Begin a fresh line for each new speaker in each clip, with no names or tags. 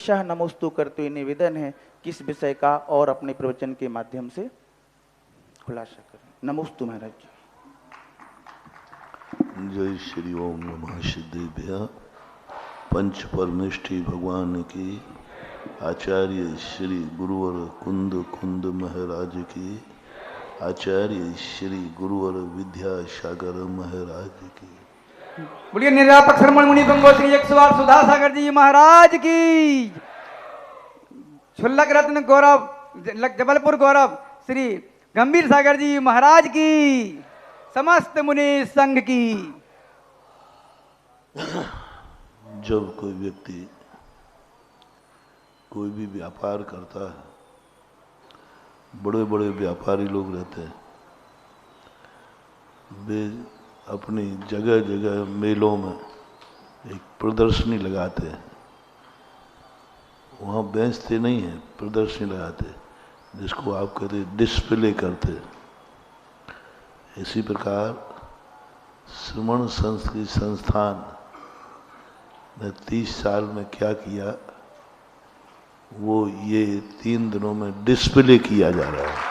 शाह नमोस्तु करते हुए निवेदन है किस विषय का और अपने प्रवचन के माध्यम से खुलासा करें। नमोस्तु महाराज जी।
जय श्री ओम नमः सिद्धेभ्य। पंच परमेष्ठी भगवान की, आचार्य श्री गुरुवर कुंद कुंद महाराज की, आचार्य श्री गुरुवर विद्यासागर महाराज की।
बोलिए निरापक श्रमण मुनि गंगो श्री 108 सुधा सागर जी महाराज की। छुल्लक रत्न गौरव जबलपुर गौरव श्री गंभीर सागर जी महाराज की, समस्त मुनि संघ की।
जब कोई व्यक्ति कोई भी व्यापार करता है, बड़े बड़े व्यापारी लोग रहते हैं, वे अपनी जगह जगह मेलों में एक प्रदर्शनी लगाते हैं। वहाँ बेचते नहीं हैं, प्रदर्शनी लगाते, जिसको आप कहते हैं डिस्प्ले करते। इसी प्रकार श्रमण संस्कृति संस्थान ने 30 साल में क्या किया, वो ये 3 दिनों में डिस्प्ले किया जा रहा है।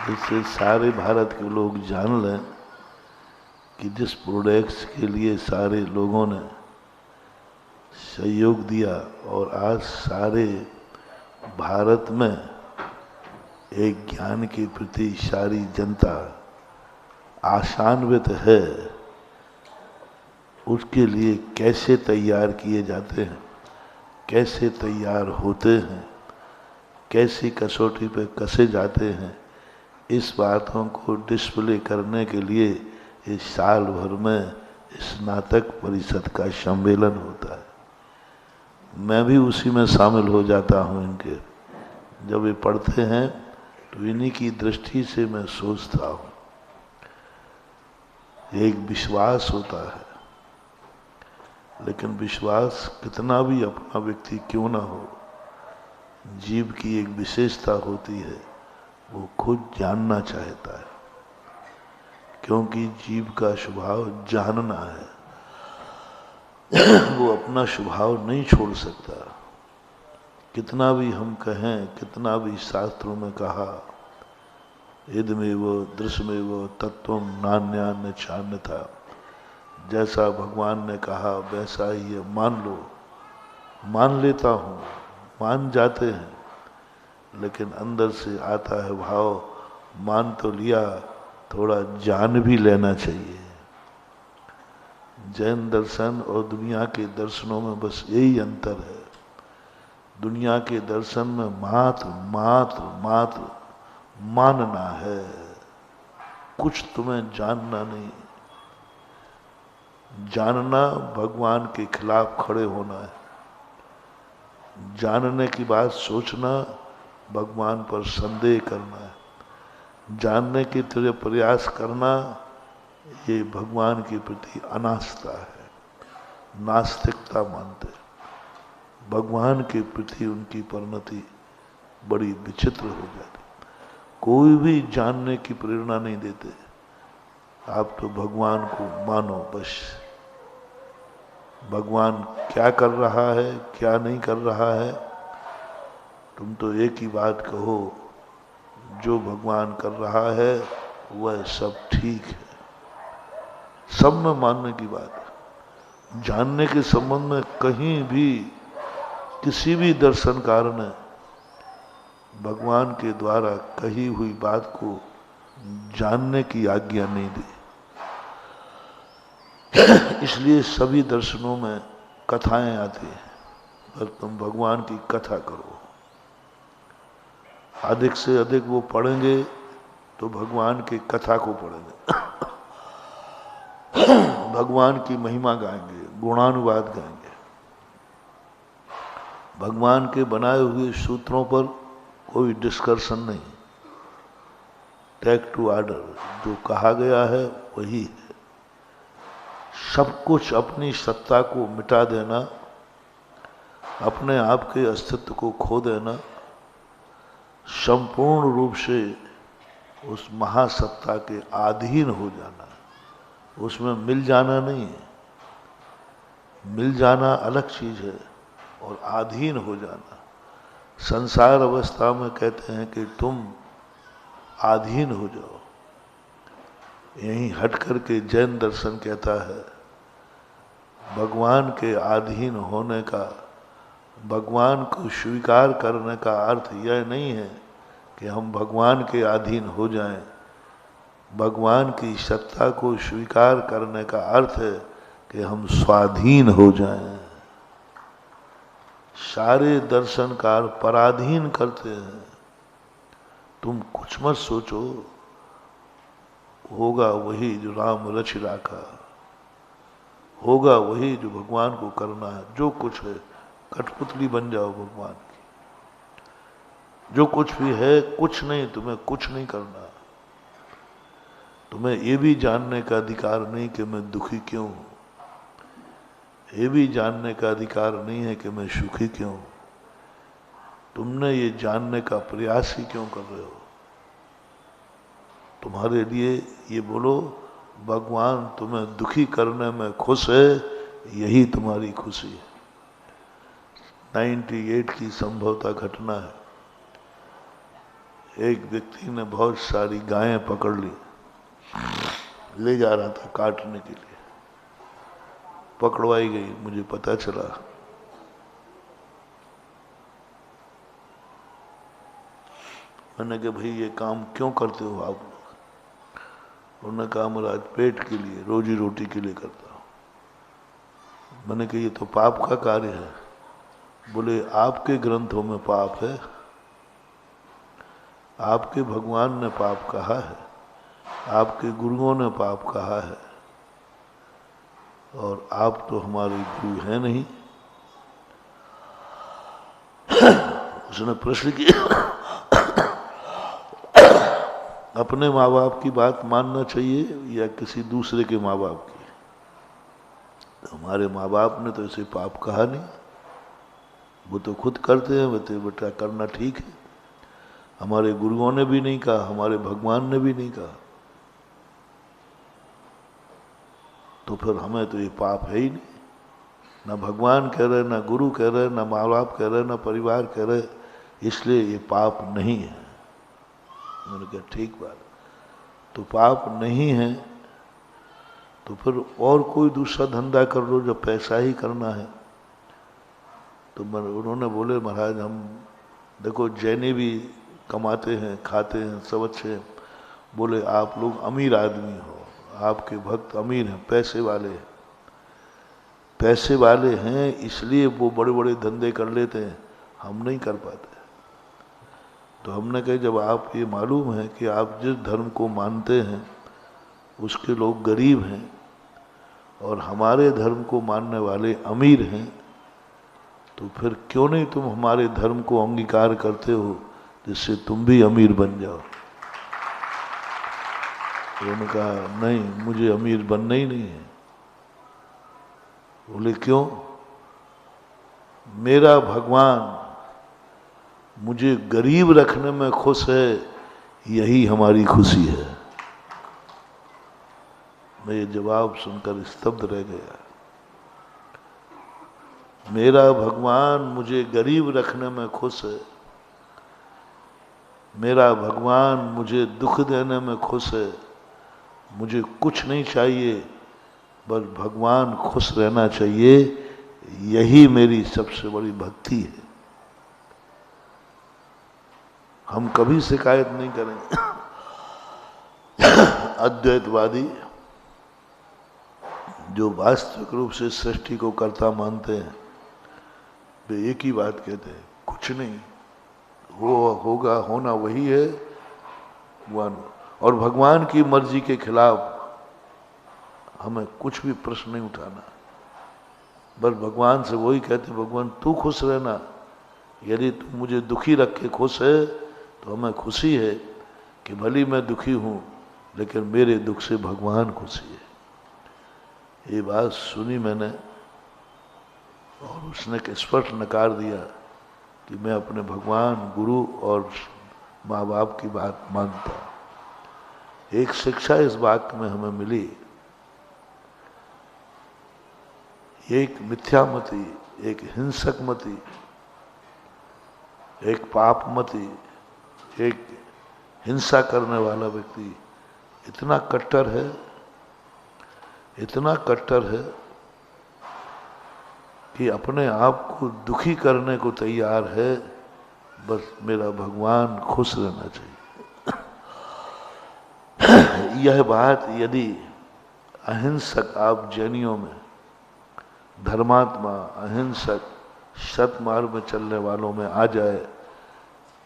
जिससे सारे भारत के लोग जान लें कि जिस प्रोडक्ट्स के लिए सारे लोगों ने सहयोग दिया और आज सारे भारत में एक ज्ञान के प्रति सारी जनता आशान्वित है, उसके लिए कैसे तैयार किए जाते हैं, कैसे तैयार होते हैं, कैसी कसौटी पे कसे जाते हैं, इस बातों को डिस्प्ले करने के लिए इस साल भर में स्नातक परिषद का सम्मेलन होता है। मैं भी उसी में शामिल हो जाता हूँ। इनके जब ये पढ़ते हैं तो इन्हीं की दृष्टि से मैं सोचता हूँ। एक विश्वास होता है, लेकिन विश्वास कितना भी अपना व्यक्ति क्यों ना हो, जीव की एक विशेषता होती है, वो खुद जानना चाहता है, क्योंकि जीव का स्वभाव जानना है। वो अपना स्वभाव नहीं छोड़ सकता। कितना भी हम कहें, कितना भी शास्त्रों में कहा, इदमेव दृश्यमेव तत्वम नान्यान्य चान्यथा, जैसा भगवान ने कहा वैसा ही है, मान लो। मान लेता हूँ, मान जाते हैं, लेकिन अंदर से आता है भाव, मान तो लिया, थोड़ा जान भी लेना चाहिए। जैन दर्शन और दुनिया के दर्शनों में बस यही अंतर है। दुनिया के दर्शन में मात्र मात्र मात्र मानना है, कुछ तुम्हें जानना नहीं। जानना भगवान के खिलाफ खड़े होना है। जानने की बात सोचना भगवान पर संदेह करना है। जानने के तेरे प्रयास करना ये भगवान के प्रति अनास्था है, नास्तिकता मानते। भगवान के प्रति उनकी परिणति बड़ी विचित्र हो जाती। कोई भी जानने की प्रेरणा नहीं देते। आप तो भगवान को मानो बस। भगवान क्या कर रहा है, क्या नहीं कर रहा है, तुम तो एक ही बात कहो, जो भगवान कर रहा है वह सब ठीक है। सब में मानने की बात है। जानने के संबंध में कहीं भी किसी भी दर्शनकार ने भगवान के द्वारा कही हुई बात को जानने की आज्ञा नहीं दी। इसलिए सभी दर्शनों में कथाएं आती हैं, पर तुम भगवान की कथा करो। अधिक से अधिक वो पढ़ेंगे तो भगवान की कथा को पढ़ेंगे, भगवान की महिमा गाएंगे, गुणानुवाद गाएंगे। भगवान के बनाए हुए सूत्रों पर कोई डिस्कशन नहीं। टेक टू ऑर्डर, जो कहा गया है वही है। सब कुछ अपनी सत्ता को मिटा देना, अपने आप के अस्तित्व को खो देना, संपूर्ण रूप से उस महासत्ता के अधीन हो जाना, उसमें मिल जाना नहीं है। मिल जाना अलग चीज है और अधीन हो जाना। संसार अवस्था में कहते हैं कि तुम अधीन हो जाओ। यहीं हट करके जैन दर्शन कहता है भगवान के अधीन होने का, भगवान को स्वीकार करने का अर्थ यह नहीं है कि हम भगवान के अधीन हो जाएं। भगवान की सत्ता को स्वीकार करने का अर्थ है कि हम स्वाधीन हो जाएं। सारे दर्शनकार पराधीन करते हैं। तुम कुछ मत सोचो, होगा वही जो राम रच राखा, होगा वही जो भगवान को करना है। जो कुछ है कठपुतली बन जाओ भगवान की। जो कुछ भी है कुछ नहीं, तुम्हें कुछ नहीं करना। तुम्हें ये भी जानने का अधिकार नहीं कि मैं दुखी क्यों हूं। ये भी जानने का अधिकार नहीं है कि मैं सुखी क्यों हूं। तुमने ये जानने का प्रयास ही क्यों कर रहे हो। तुम्हारे लिए ये बोलो भगवान तुम्हें दुखी करने में खुश है, यही तुम्हारी खुशी है। 98 की संभवतः घटना है। एक व्यक्ति ने बहुत सारी गायें पकड़ ली, ले जा रहा था काटने के लिए। पकड़वाई गई, मुझे पता चला। मैंने कहा भाई ये काम क्यों करते हो आप लोग? उन्होंने कहा महाराज पेट के लिए, रोजी रोटी के लिए करता हूं। मैंने कहा ये तो पाप का कार्य है। बोले आपके ग्रंथों में पाप है, आपके भगवान ने पाप कहा है, आपके गुरुओं ने पाप कहा है, और आप तो हमारे गुरु हैं नहीं। उसने प्रश्न किया अपने माँ बाप की बात मानना चाहिए या किसी दूसरे के माँ बाप की? तो हमारे माँ बाप ने तो ऐसे पाप कहा नहीं, वो तो खुद करते हैं, वो तो बेटा करना ठीक है। हमारे गुरुओं ने भी नहीं कहा, हमारे भगवान ने भी नहीं कहा, तो फिर हमें तो ये पाप है ही नहीं। ना भगवान कह रहे, ना गुरु कह रहे, ना माँ बाप कह रहे, ना परिवार कह रहे, इसलिए ये पाप नहीं है। मैंने कहा ठीक बात, तो पाप नहीं है तो फिर और कोई दूसरा धंधा कर लो जब पैसा ही करना है। तो उन्होंने बोले महाराज हम देखो जैनी भी कमाते हैं, खाते हैं, सब अच्छे हैं। बोले आप लोग अमीर आदमी हो, आपके भक्त अमीर हैं, पैसे वाले हैं। पैसे वाले हैं इसलिए वो बड़े बड़े धंधे कर लेते हैं, हम नहीं कर पाते। तो हमने कहा जब आप ये मालूम है कि आप जिस धर्म को मानते हैं उसके लोग गरीब हैं और हमारे धर्म को मानने वाले अमीर हैं, तो फिर क्यों नहीं तुम हमारे धर्म को अंगीकार करते हो जिससे तुम भी अमीर बन जाओ? तो उन्होंने कहा नहीं, मुझे अमीर बनना ही नहीं है। बोले क्यों? मेरा भगवान मुझे गरीब रखने में खुश है, यही हमारी खुशी है। मैं ये जवाब सुनकर स्तब्ध रह गया। मेरा भगवान मुझे गरीब रखने में खुश है, मेरा भगवान मुझे दुख देने में खुश है। मुझे कुछ नहीं चाहिए, बस भगवान खुश रहना चाहिए, यही मेरी सबसे बड़ी भक्ति है। हम कभी शिकायत नहीं करेंगे। अद्वैतवादी जो वास्तविक रूप से सृष्टि को कर्ता मानते हैं वे एक ही बात कहते हैं, कुछ नहीं, वो होगा, होना वही है भगवान। और भगवान की मर्जी के खिलाफ हमें कुछ भी प्रश्न नहीं उठाना। बस भगवान से वही कहते हैं भगवान तू खुश रहना, यदि तू मुझे दुखी रख के खुश है तो हमें खुशी है कि भली मैं दुखी हूँ लेकिन मेरे दुख से भगवान खुशी है। ये बात सुनी मैंने और उसने स्पष्ट नकार दिया कि मैं अपने भगवान, गुरु और माँ बाप की बात मानता। एक शिक्षा इस बात में हमें मिली एक मिथ्यामती, एक हिंसक मती, एक पापमती, एक हिंसा करने वाला व्यक्ति इतना कट्टर है, इतना कट्टर है कि अपने आप को दुखी करने को तैयार है, बस मेरा भगवान खुश रहना चाहिए। यह बात यदि अहिंसक आप जैनियों में, धर्मात्मा अहिंसक सतमार्ग में चलने वालों में आ जाए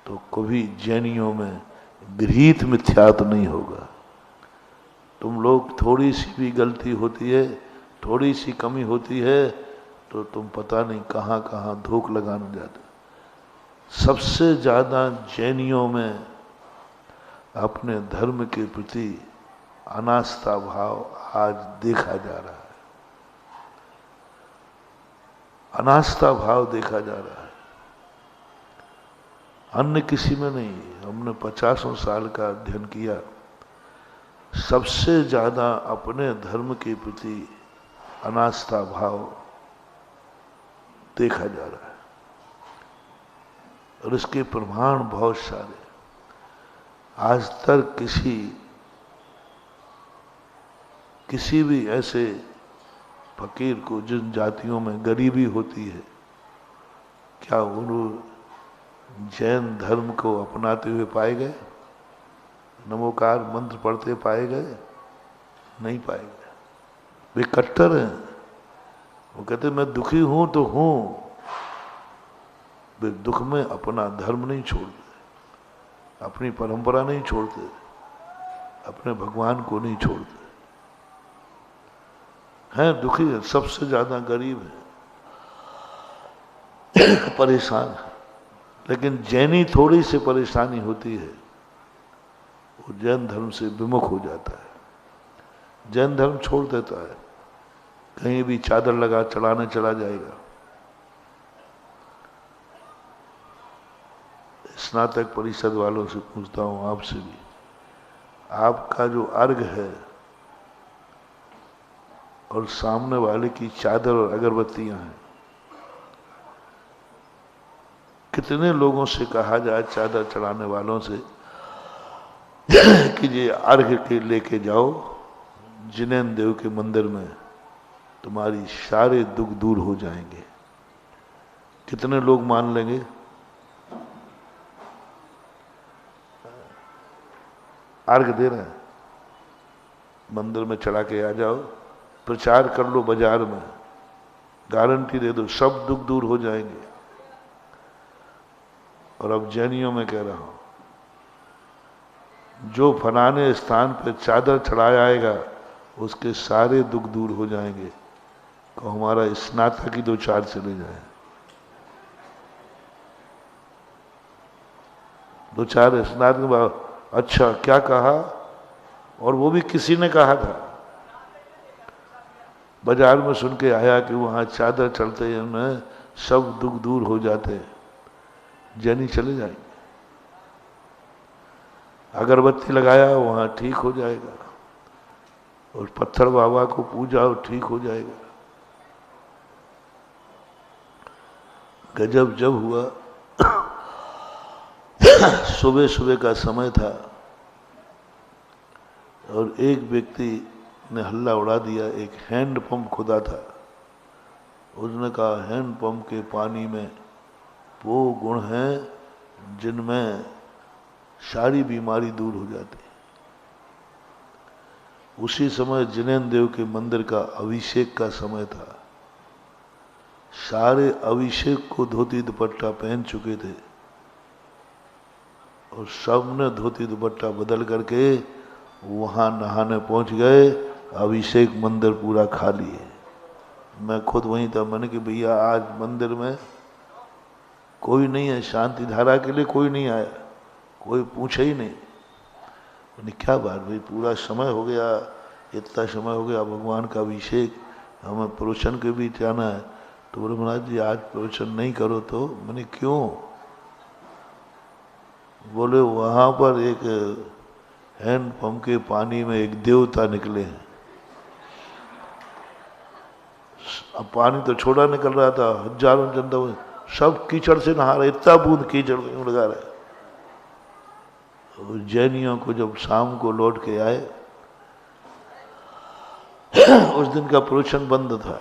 तो कभी जैनियों में गृहीत मिथ्यात्व नहीं होगा। तुम लोग थोड़ी सी भी गलती होती है, थोड़ी सी कमी होती है तो तुम पता नहीं कहाँ कहाँ धोख लगाने जाते। सबसे ज्यादा जैनियों में अपने धर्म के प्रति अनास्था भाव आज देखा जा रहा है, अनास्था भाव देखा जा रहा है, अन्य किसी में नहीं। हमने 50 साल का अध्ययन किया, सबसे ज्यादा अपने धर्म के प्रति अनास्था भाव देखा जा रहा है और इसके प्रमाण बहुत सारे। आज तक किसी भी ऐसे फकीर को, जिन जातियों में गरीबी होती है, क्या उन्होंने जैन धर्म को अपनाते हुए पाए गए? नमोकार मंत्र पढ़ते पाए गए? नहीं पाए गए। वे कट्टर हैं। वो कहते मैं दुखी हूं तो हूं। वे दुख में अपना धर्म नहीं छोड़ते, अपनी परंपरा नहीं छोड़ते, अपने भगवान को नहीं छोड़ते। हैं दुखी है, सबसे ज्यादा गरीब है, परेशान है। लेकिन जैनी थोड़ी सी परेशानी होती है, वो जैन धर्म से विमुख हो जाता है, जैन धर्म छोड़ देता है, कहीं भी चादर लगा चढ़ाने चला जाएगा। स्नातक परिषद वालों से पूछता हूं, आपसे भी, आपका जो अर्घ है और सामने वाले की चादर और अगरबत्तियां हैं, कितने लोगों से कहा जाए चादर चढ़ाने वालों से कि ये अर्घ के लेके जाओ जिनेन देव के मंदिर में, तुम्हारी सारे दुख दूर हो जाएंगे। कितने लोग मान लेंगे? अर्घ दे रहे हैं, मंदिर में चढ़ा के आ जाओ, प्रचार कर लो बाजार में, गारंटी दे दो सब दुख दूर हो जाएंगे। और अब जैनियों में कह रहा हूं, जो फलाने स्थान पर चादर चढ़ाया आएगा उसके सारे दुख दूर हो जाएंगे। को हमारा स्नातक की 2-4 चले जाए, 2-4 स्नातक। अच्छा क्या कहा? और वो भी किसी ने कहा था, बाजार में सुन के आया कि वहां चादर चढ़ते हैं सब दुख दूर हो जाते हैं। जैनी चले जाएंगे। अगरबत्ती लगाया वहां ठीक हो जाएगा, और पत्थर बाबा को पूजा और ठीक हो जाएगा। गजब जब हुआ, सुबह सुबह का समय था और एक व्यक्ति ने हल्ला उड़ा दिया। एक हैंड पंप खुदा था, उसने कहा हैंड पंप के पानी में वो गुण हैं जिनमें सारी बीमारी दूर हो जाती है। उसी समय जिनेन देव के मंदिर का अभिषेक का समय था। सारे अभिषेक को धोती दुपट्टा पहन चुके थे और सबने धोती दुपट्टा बदल करके वहां नहाने पहुंच गए। अभिषेक मंदिर पूरा खाली है। मैं खुद वहीं था। मैंने कि भैया आज मंदिर में कोई नहीं है, शांति धारा के लिए कोई नहीं आया, कोई पूछे ही नहीं। मैंने क्या बात भाई, पूरा समय हो गया, इतना समय हो गया, भगवान का अभिषेक, हमें प्रवचन के भी जाना है। तो बोले महाराज जी आज प्रवचन नहीं करो तो। मैंने क्यों? बोले वहां पर एक हैंड पंप के पानी में एक देवता निकले हैं, अब पानी तो छोटा निकल रहा था, हजारों जनता सब कीचड़ से नहा रहे, इतना बूंद कीचड़ में लगा रहे। तो जैनियों को जब शाम को लौट के आए, उस दिन का प्रवचन बंद था।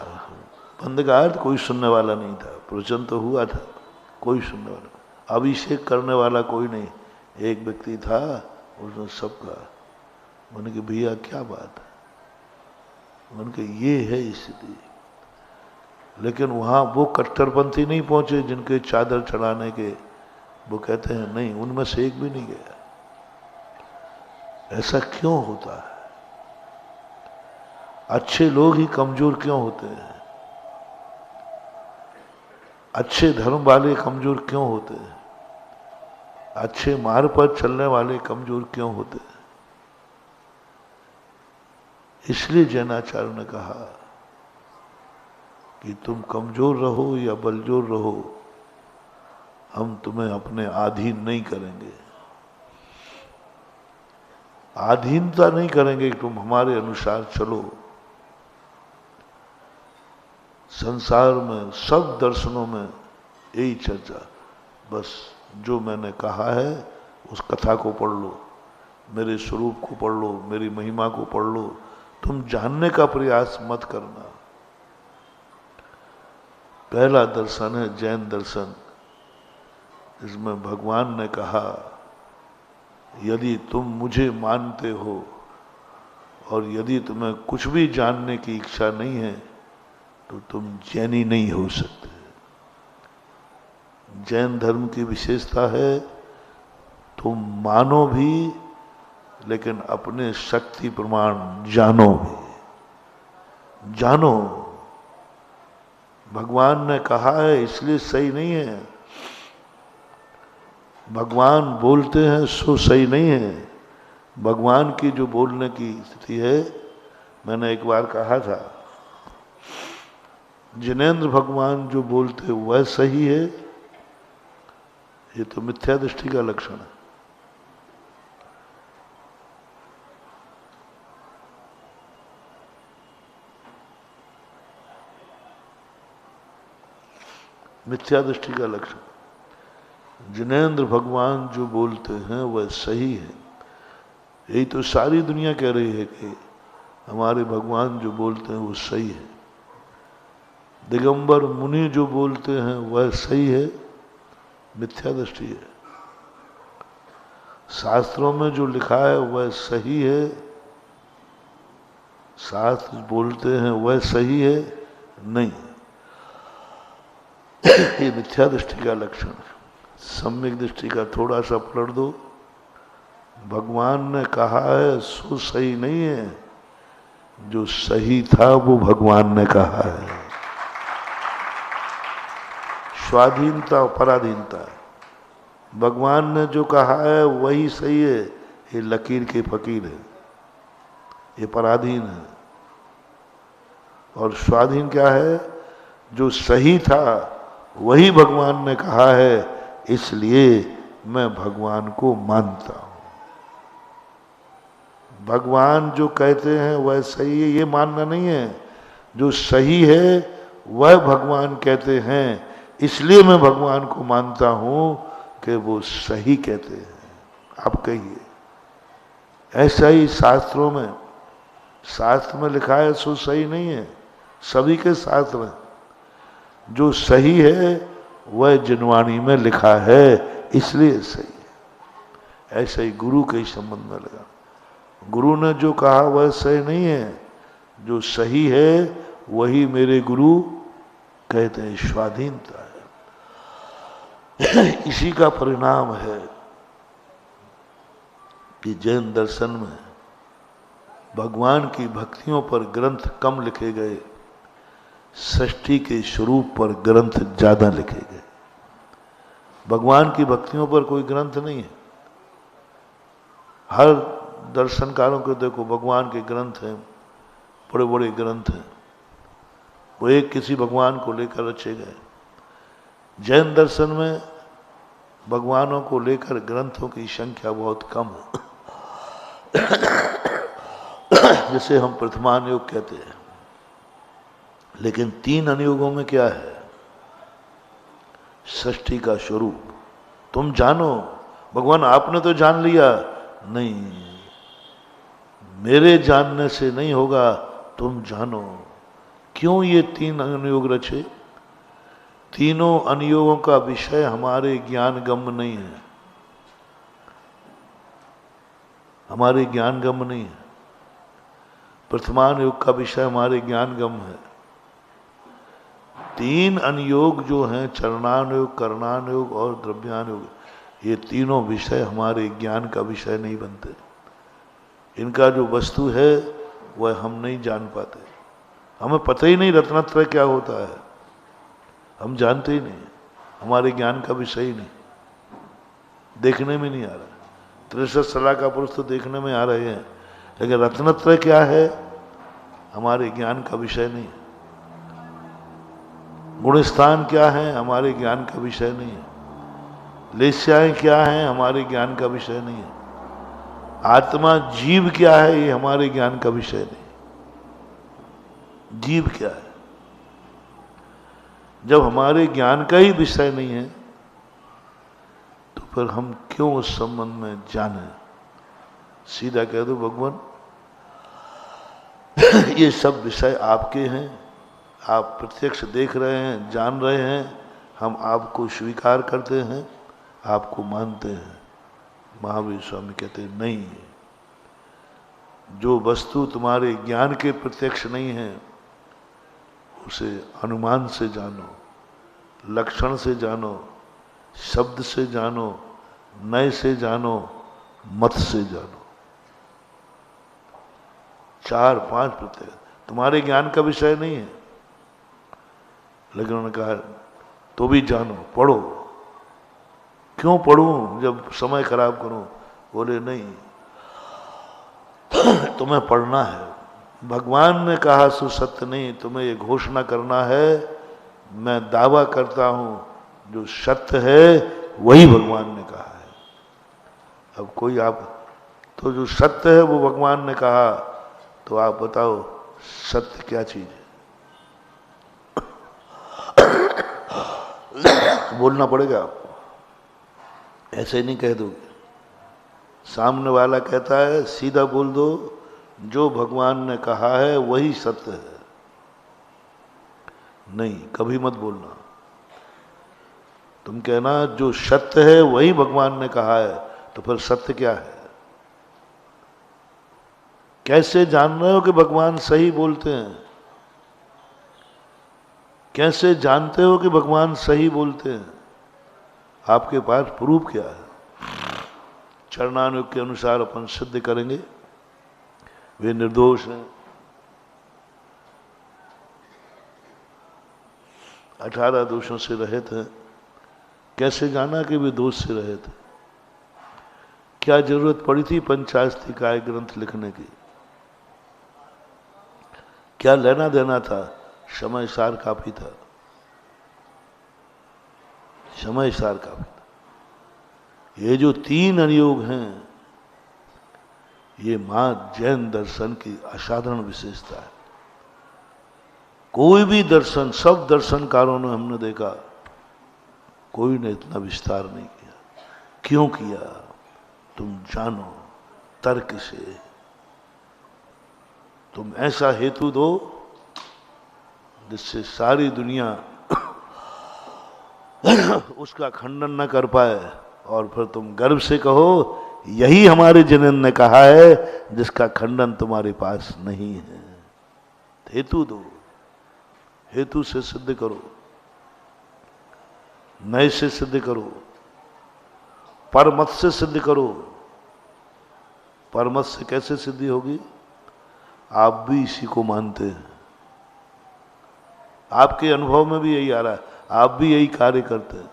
बंद का अर्थ कोई सुनने वाला नहीं था। प्रवचन तो हुआ था, कोई सुनने वाला, अभिषेक करने वाला कोई नहीं। एक व्यक्ति था, उसने सब कहा। मैंने कहा भैया क्या बात है? मैंने कहा ये है स्थिति। लेकिन वहां वो कट्टरपंथी नहीं पहुंचे जिनके चादर चढ़ाने के, वो कहते हैं नहीं, उनमें से एक भी नहीं गया। ऐसा क्यों होता है? अच्छे लोग ही कमजोर क्यों होते हैं? अच्छे धर्म वाले कमजोर क्यों होते हैं? अच्छे मार्ग पर चलने वाले कमजोर क्यों होते हैं? इसलिए जैनाचार्य ने कहा कि तुम कमजोर रहो या बलजोर रहो, हम तुम्हें अपने अधीन नहीं करेंगे। अधीनता नहीं करेंगे कि तुम हमारे अनुसार चलो। संसार में सब दर्शनों में यही चर्चा, बस जो मैंने कहा है उस कथा को पढ़ लो, मेरे स्वरूप को पढ़ लो, मेरी महिमा को पढ़ लो, तुम जानने का प्रयास मत करना। पहला दर्शन है जैन दर्शन, इसमें भगवान ने कहा यदि तुम मुझे मानते हो और यदि तुम्हें कुछ भी जानने की इच्छा नहीं है तो तुम जैनी नहीं हो सकते। जैन धर्म की विशेषता है तुम मानो भी लेकिन अपने शक्ति प्रमाण जानो भी। जानो, भगवान ने कहा है इसलिए सही नहीं है। भगवान बोलते हैं सो सही नहीं है। भगवान की जो बोलने की स्थिति है, मैंने एक बार कहा था, जिनेंद्र भगवान जो बोलते वह सही है, ये तो मिथ्या दृष्टि का लक्षण है। मिथ्या दृष्टि का लक्षण। जिनेंद्र भगवान जो बोलते हैं वह सही है। यही तो सारी दुनिया कह रही है कि हमारे भगवान जो बोलते हैं वो सही है। दिगंबर मुनि जो बोलते हैं वह सही है, मिथ्या दृष्टि है। शास्त्रों में जो लिखा है वह सही है, शास्त्र बोलते हैं वह सही है, नहीं, ये मिथ्या दृष्टि का लक्षण है। सम्यक दृष्टि का थोड़ा सा पलट दो। भगवान ने कहा है सो सही नहीं है, जो सही था वो भगवान ने कहा है। स्वाधीनता और पराधीनता, भगवान ने जो कहा है वही सही है, ये लकीर के फकीर है, ये पराधीन है। और स्वाधीन क्या है? जो सही था वही भगवान ने कहा है, इसलिए मैं भगवान को मानता हूं। भगवान जो कहते हैं वह सही है, ये मानना नहीं है। जो सही है वह भगवान कहते हैं, इसलिए मैं भगवान को मानता हूं कि वो सही कहते हैं। आप कहिए। ऐसा ही शास्त्रों में, शास्त्र में लिखा है सो सही नहीं है, सभी के शास्त्र में जो सही है वह जिनवाणी में लिखा है, इसलिए सही है। ऐसा ही गुरु के संबंध में लगा, गुरु ने जो कहा वह सही नहीं है, जो सही है वही मेरे गुरु कहते हैं। स्वाधीनता है। इसी का परिणाम है कि जैन दर्शन में भगवान की भक्तियों पर ग्रंथ कम लिखे गए, सृष्टि के स्वरूप पर ग्रंथ ज्यादा लिखे गए। भगवान की भक्तियों पर कोई ग्रंथ नहीं है। हर दर्शनकारों को देखो, भगवान के ग्रंथ हैं, बड़े बड़े ग्रंथ हैं, वो एक किसी भगवान को लेकर रचे गए। जैन दर्शन में भगवानों को लेकर ग्रंथों की संख्या बहुत कम है। जिसे हम प्रथमान योग कहते हैं। लेकिन 3 अनुयोगों में क्या है? षष्ठी का स्वरूप तुम जानो। भगवान आपने तो जान लिया, नहीं, मेरे जानने से नहीं होगा, तुम जानो। क्यों ये 3 अनुयोग रचे? तीनों अनुयोगों का विषय हमारे ज्ञान गम्य नहीं है, हमारे ज्ञान गम्य नहीं है। प्रथमान योग का विषय हमारे ज्ञान गम्य है। 3 अनुयोग जो हैं, चरणानुयोग, कर्णानुयोग और द्रव्यानुयोग, ये तीनों विषय हमारे ज्ञान का विषय नहीं बनते। इनका जो वस्तु है वह हम नहीं जान पाते। हमें पता ही नहीं रत्नत्रय क्या होता है, हम जानते ही नहीं, हमारे ज्ञान का विषय ही नहीं, देखने में नहीं आ रहा। 63 सलाह का पुरुष तो देखने में आ रहे हैं, लेकिन रत्नत्रय क्या है हमारे ज्ञान का विषय नहीं है। गुणस्थान क्या है हमारे ज्ञान का विषय नहीं है। लेस्याएं क्या है हमारे ज्ञान का विषय नहीं है। आत्मा जीव क्या है ये हमारे ज्ञान का विषय नहीं। जीव क्या है? जब हमारे ज्ञान का ही विषय नहीं है तो फिर हम क्यों उस संबंध में जाने? सीधा कह दो भगवान ये सब विषय आपके हैं, आप प्रत्यक्ष देख रहे हैं, जान रहे हैं, हम आपको स्वीकार करते हैं, आपको मानते हैं। महावीर स्वामी कहते हैं नहीं, जो वस्तु तुम्हारे ज्ञान के प्रत्यक्ष नहीं है उसे अनुमान से जानो, लक्षण से जानो, शब्द से जानो, नय से जानो, मत से जानो। 4-5 प्रत्यय तुम्हारे ज्ञान का विषय नहीं है, लेकिन उन्होंने कहा तो भी जानो, पढ़ो। क्यों पढ़ूं जब समय खराब करूं? बोले नहीं, तुम्हें पढ़ना है। भगवान ने कहा सो सत्य नहीं, तुम्हें ये घोषणा करना है, मैं दावा करता हूं जो सत्य है वही भगवान ने कहा है। अब कोई आप तो जो सत्य है वो भगवान ने कहा, तो आप बताओ सत्य क्या चीज है? बोलना पड़ेगा आपको, ऐसे नहीं कह दोगे। सामने वाला कहता है सीधा बोल दो, जो भगवान ने कहा है वही सत्य है। नहीं, कभी मत बोलना। तुम कहना जो सत्य है वही भगवान ने कहा है, तो फिर सत्य क्या है? कैसे जान रहे हो कि भगवान सही बोलते हैं? कैसे जानते हो कि भगवान सही बोलते हैं? आपके पास प्रूफ क्या है? चरणानुयोग के अनुसार अपन सिद्ध करेंगे वे निर्दोष हैं। 18 दोषों से रहित हैं। कैसे जाना कि वे दोष से रहित हैं? क्या जरूरत पड़ी थी पंचास्तिकाय ग्रंथ लिखने की? क्या लेना देना था? समय सार काफी था, समय सार काफी था। ये जो 3 अनुयोग हैं, ये मां जैन दर्शन की असाधारण विशेषता है। कोई भी दर्शन, सब दर्शनकारों ने हमने देखा, कोई ने इतना विस्तार नहीं किया। क्यों किया? तुम जानो, तर्क से। तुम ऐसा हेतु दो जिससे सारी दुनिया उसका खंडन न कर पाए, और फिर तुम गर्व से कहो यही हमारे जिनेन ने कहा है जिसका खंडन तुम्हारे पास नहीं है। हेतु दो, हेतु से सिद्ध करो, नए से सिद्ध करो, परमत से सिद्ध करो। परमत से कैसे सिद्धि होगी? आप भी इसी को मानते हैं, आपके अनुभव में भी यही आ रहा है, आप भी यही कार्य करते हैं।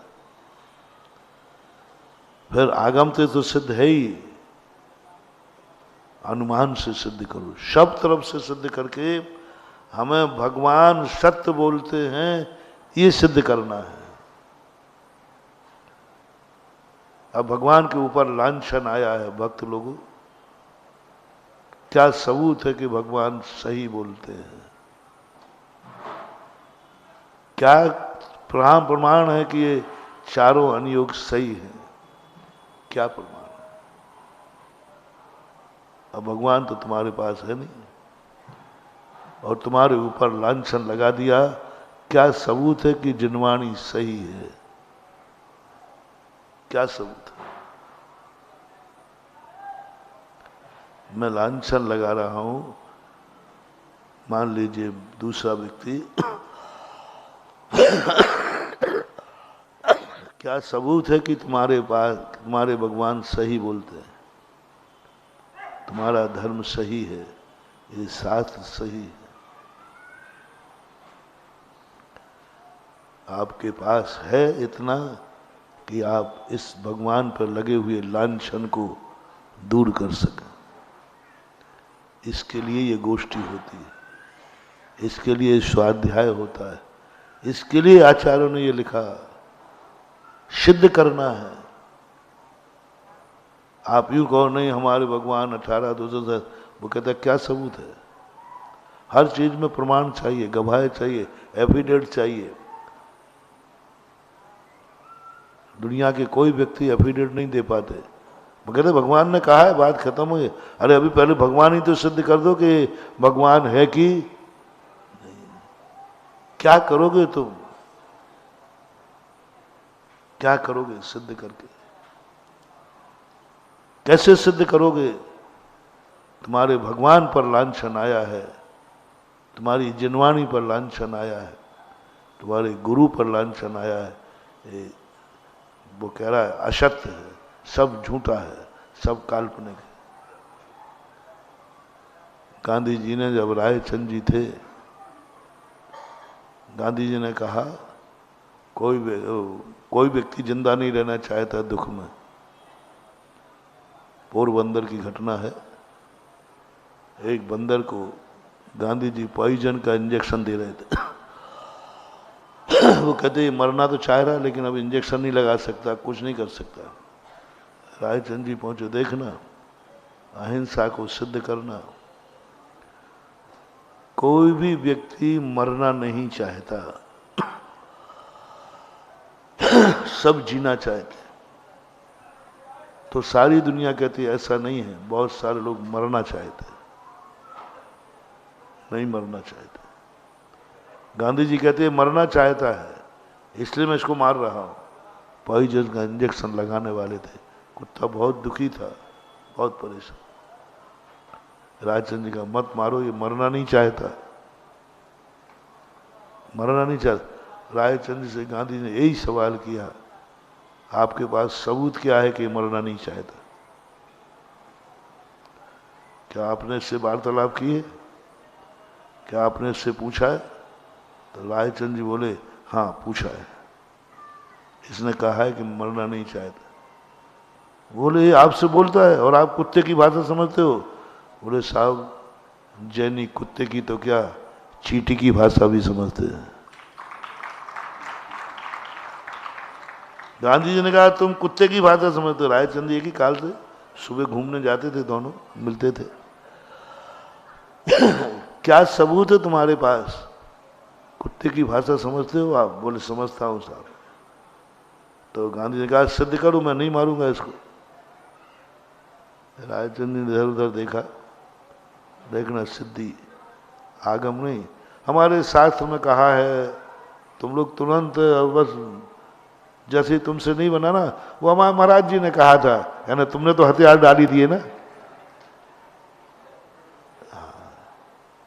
फिर आगम तो सिद्ध है ही, अनुमान से सिद्ध करो, सब तरफ से सिद्ध करके हमें भगवान सत्य बोलते हैं ये सिद्ध करना है। अब भगवान के ऊपर लांछन आया है भक्त लोगों, क्या सबूत है कि भगवान सही बोलते हैं? क्या प्रमाण है कि ये चारों अनुयोग सही है? क्या प्रमाण? अब भगवान तो तुम्हारे पास है नहीं और तुम्हारे ऊपर लांछन लगा दिया। क्या सबूत है कि जिनवाणी सही है? क्या सबूत है? मैं लांछन लगा रहा हूं, मान लीजिए दूसरा व्यक्ति, क्या सबूत है कि तुम्हारे पास तुम्हारे भगवान सही बोलते हैं, तुम्हारा धर्म सही है, ये शास्त्र सही है? आपके पास है इतना कि आप इस भगवान पर लगे हुए लांछन को दूर कर सकें? इसके लिए ये गोष्ठी होती है, इसके लिए स्वाध्याय होता है, इसके लिए आचार्यों ने ये लिखा, सिद्ध करना है। आप यूं कहो नहीं हमारे भगवान 18 वो कहता है क्या सबूत है? हर चीज में प्रमाण चाहिए, गवाह चाहिए, एफिडेविट चाहिए। दुनिया के कोई व्यक्ति एफिडेविट नहीं दे पाते। वो कहते भगवान ने कहा है, बात खत्म हुई। अरे अभी पहले भगवान ही तो सिद्ध कर दो कि भगवान है कि नहीं। क्या करोगे तुम? क्या करोगे सिद्ध करके? कैसे सिद्ध करोगे? तुम्हारे भगवान पर लांछन आया है, तुम्हारी जिनवाणी पर लांछन आया है, तुम्हारे गुरु पर लांछन आया है। वो कह रहा है असत्य है, सब झूठा है, सब काल्पनिक है। गांधी जी ने जब रायचंद जी थे, गांधी जी ने कहा कोई व्यक्ति जिंदा नहीं रहना चाहता दुख में। पोरबंदर की घटना है, एक बंदर को गांधी जी पॉइजन का इंजेक्शन दे रहे थे। वो कहते मरना तो चाह रहा है लेकिन अब इंजेक्शन नहीं लगा सकता, कुछ नहीं कर सकता। रायचंद जी पहुंचे, देखना अहिंसा को सिद्ध करना। कोई भी व्यक्ति मरना नहीं चाहता, सब जीना चाहते। तो सारी दुनिया कहती है ऐसा नहीं है, बहुत सारे लोग मरना चाहते, नहीं मरना चाहते। गांधी जी कहते हैं मरना चाहता है इसलिए मैं इसको मार रहा हूं। पॉइजन का इंजेक्शन लगाने वाले थे, कुत्ता बहुत दुखी था, बहुत परेशान। रायचंद जी का मत मारो, ये मरना नहीं चाहता, मरना नहीं चाहता। रायचंद जी से गांधी ने यही सवाल किया, आपके पास सबूत क्या है कि मरना नहीं चाहता? क्या आपने इससे वार्तालाप की है? क्या आपने इससे पूछा है? तो रायचंद जी बोले हाँ पूछा है, इसने कहा है कि मरना नहीं चाहता। बोले ये आपसे बोलता है और आप कुत्ते की भाषा समझते हो? बोले साहब जैनी कुत्ते की तो क्या चींटी की भाषा भी समझते हैं। गांधी जी ने कहा तुम कुत्ते की भाषा समझते हो। रायचंद जी एक ही काल से सुबह घूमने जाते थे, दोनों मिलते थे। क्या सबूत है तुम्हारे पास? कुत्ते की भाषा समझते हो आप? बोले समझता हूं साहब। तो गांधी ने कहा सिद्ध करो, मैं नहीं मारूंगा इसको। रायचंद ने इधर उधर देखा, देखना सिद्धि आगम नहीं। हमारे शास्त्र में कहा है तुम लोग तुरंत बस जैसे तुमसे नहीं बना ना, वो हमारे महाराज जी ने कहा था, है ना, तुमने तो हथियार डाली दिए ना।